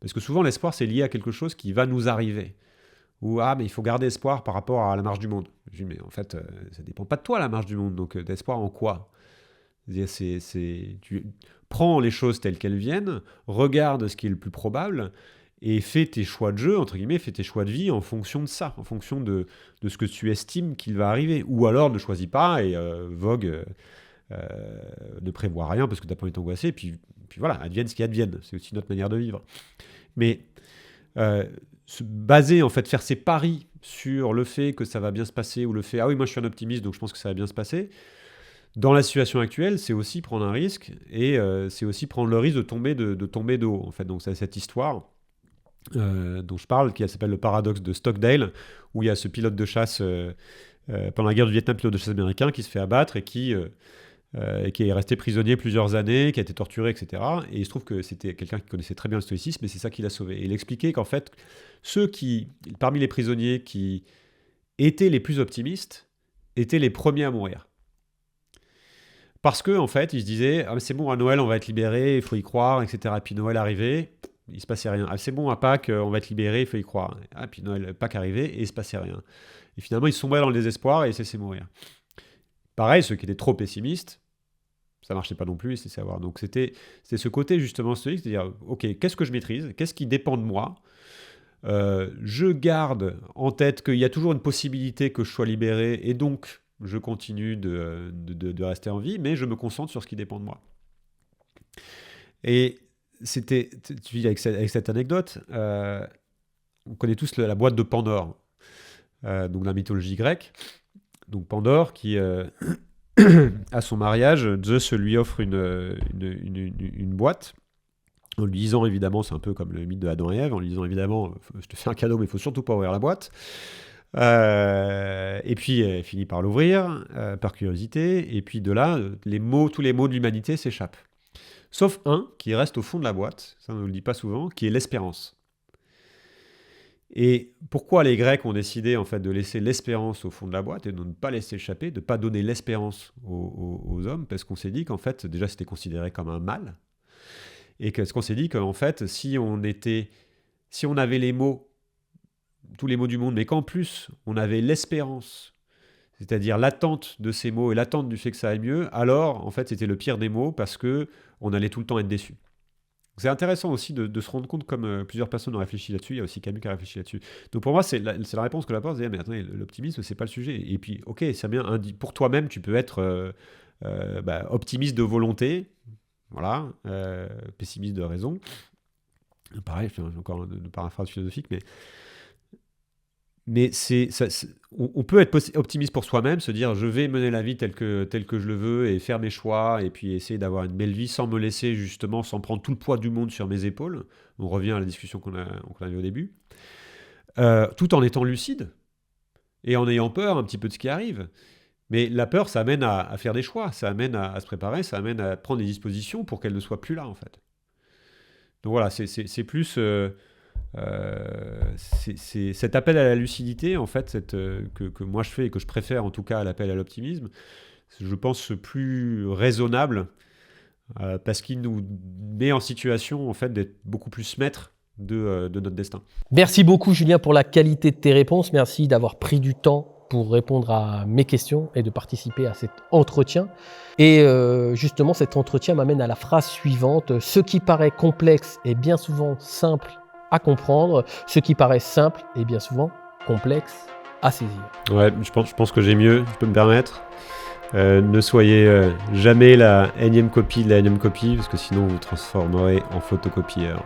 Parce que souvent, l'espoir, c'est lié à quelque chose qui va nous arriver. Ou, mais il faut garder espoir par rapport à la marche du monde. Je dis, mais en fait, ça dépend pas de toi, la marche du monde. Donc, d'espoir en quoi ? Tu prends les choses telles qu'elles viennent, regarde ce qui est le plus probable, et fais tes choix de jeu, entre guillemets, fais tes choix de vie en fonction de ça, en fonction de ce que tu estimes qu'il va arriver. Ou alors, ne choisis pas et vogue... ne prévoit rien parce que tu n'as pas envie de t'angoisser, puis voilà, advienne ce qui advienne. C'est aussi notre manière de vivre. Mais se baser, en fait, faire ses paris sur le fait que ça va bien se passer, ou le fait, ah oui, moi je suis un optimiste, donc je pense que ça va bien se passer, dans la situation actuelle, c'est aussi prendre un risque, et c'est aussi prendre le risque de tomber de haut, en fait. Donc c'est cette histoire dont je parle, qui s'appelle le paradoxe de Stockdale, où il y a ce pilote de chasse, pendant la guerre du Vietnam, pilote de chasse américain, qui se fait abattre et qui est resté prisonnier plusieurs années, qui a été torturé, etc. Et il se trouve que c'était quelqu'un qui connaissait très bien le stoïcisme, et c'est ça qui l'a sauvé. Et il expliquait qu'en fait, parmi les prisonniers qui étaient les plus optimistes, étaient les premiers à mourir. Parce qu'en fait, ils se disaient, mais c'est bon, à Noël, on va être libéré, il faut y croire, etc. Et puis Noël arrivait, il ne se passait rien. C'est bon, à Pâques, on va être libéré, il faut y croire. Puis Pâques arrivait, et il ne se passait rien. Et finalement, ils sombraient dans le désespoir et ils cessaient de mourir. Pareil, ceux qui étaient trop pessimistes, ça marchait pas non plus, c'est savoir. Donc c'était ce côté justement stoïque, c'est-à-dire, ok, qu'est-ce que je maîtrise ? Qu'est-ce qui dépend de moi ? Je garde en tête qu'il y a toujours une possibilité que je sois libéré, et donc je continue de rester en vie, mais je me concentre sur ce qui dépend de moi. Et tu vis avec cette anecdote, on connaît tous la boîte de Pandore, donc la mythologie grecque. Donc Pandore qui, à son mariage, Zeus lui offre une boîte, en lui disant évidemment, c'est un peu comme le mythe de Adam et Ève, en lui disant évidemment, je te fais un cadeau, mais il ne faut surtout pas ouvrir la boîte. Et puis elle finit par l'ouvrir, par curiosité, et puis de là, tous les mots de l'humanité s'échappent. Sauf un qui reste au fond de la boîte, ça on ne le dit pas souvent, qui est l'espérance. Et pourquoi les Grecs ont décidé en fait de laisser l'espérance au fond de la boîte et de ne pas laisser échapper, de ne pas donner l'espérance aux hommes, parce qu'on s'est dit qu'en fait, déjà c'était considéré comme un mal, et qu'on s'est dit qu'en fait, si on avait les mots, tous les mots du monde, mais qu'en plus on avait l'espérance, c'est-à-dire l'attente de ces mots et l'attente du fait que ça aille mieux, alors en fait c'était le pire des mots parce que on allait tout le temps être déçu. C'est intéressant aussi de se rendre compte, comme plusieurs personnes ont réfléchi là-dessus, il y a aussi Camus qui a réfléchi là-dessus. Donc pour moi, c'est la réponse que Laporte disait, mais attendez, l'optimisme, c'est pas le sujet. Et puis, ok, c'est bien, pour toi-même, tu peux être optimiste de volonté, voilà, pessimiste de raison. Pareil, je fais encore une paraphrase philosophique, mais on peut être optimiste pour soi-même, se dire je vais mener la vie telle que je le veux et faire mes choix et puis essayer d'avoir une belle vie sans me laisser justement, sans prendre tout le poids du monde sur mes épaules. On revient à la discussion qu'on a eue au début. Tout en étant lucide et en ayant peur un petit peu de ce qui arrive. Mais la peur, ça amène à faire des choix, ça amène à se préparer, ça amène à prendre des dispositions pour qu'elle ne soit plus là en fait. Donc voilà, c'est plus... c'est cet appel à la lucidité en fait que moi je fais et que je préfère en tout cas à l'appel à l'optimisme, je pense plus raisonnable parce qu'il nous met en situation en fait d'être beaucoup plus maître de notre destin. Merci beaucoup Julien pour la qualité de tes réponses, merci d'avoir pris du temps pour répondre à mes questions et de participer à cet entretien. Et justement cet entretien m'amène à la phrase suivante: ce qui paraît complexe est bien souvent simple à comprendre, ce qui paraît simple est bien souvent complexe à saisir. Ouais, je pense que j'ai mieux, je peux me permettre. Ne soyez jamais la énième copie de la énième copie, parce que sinon vous vous transformerez en photocopieur.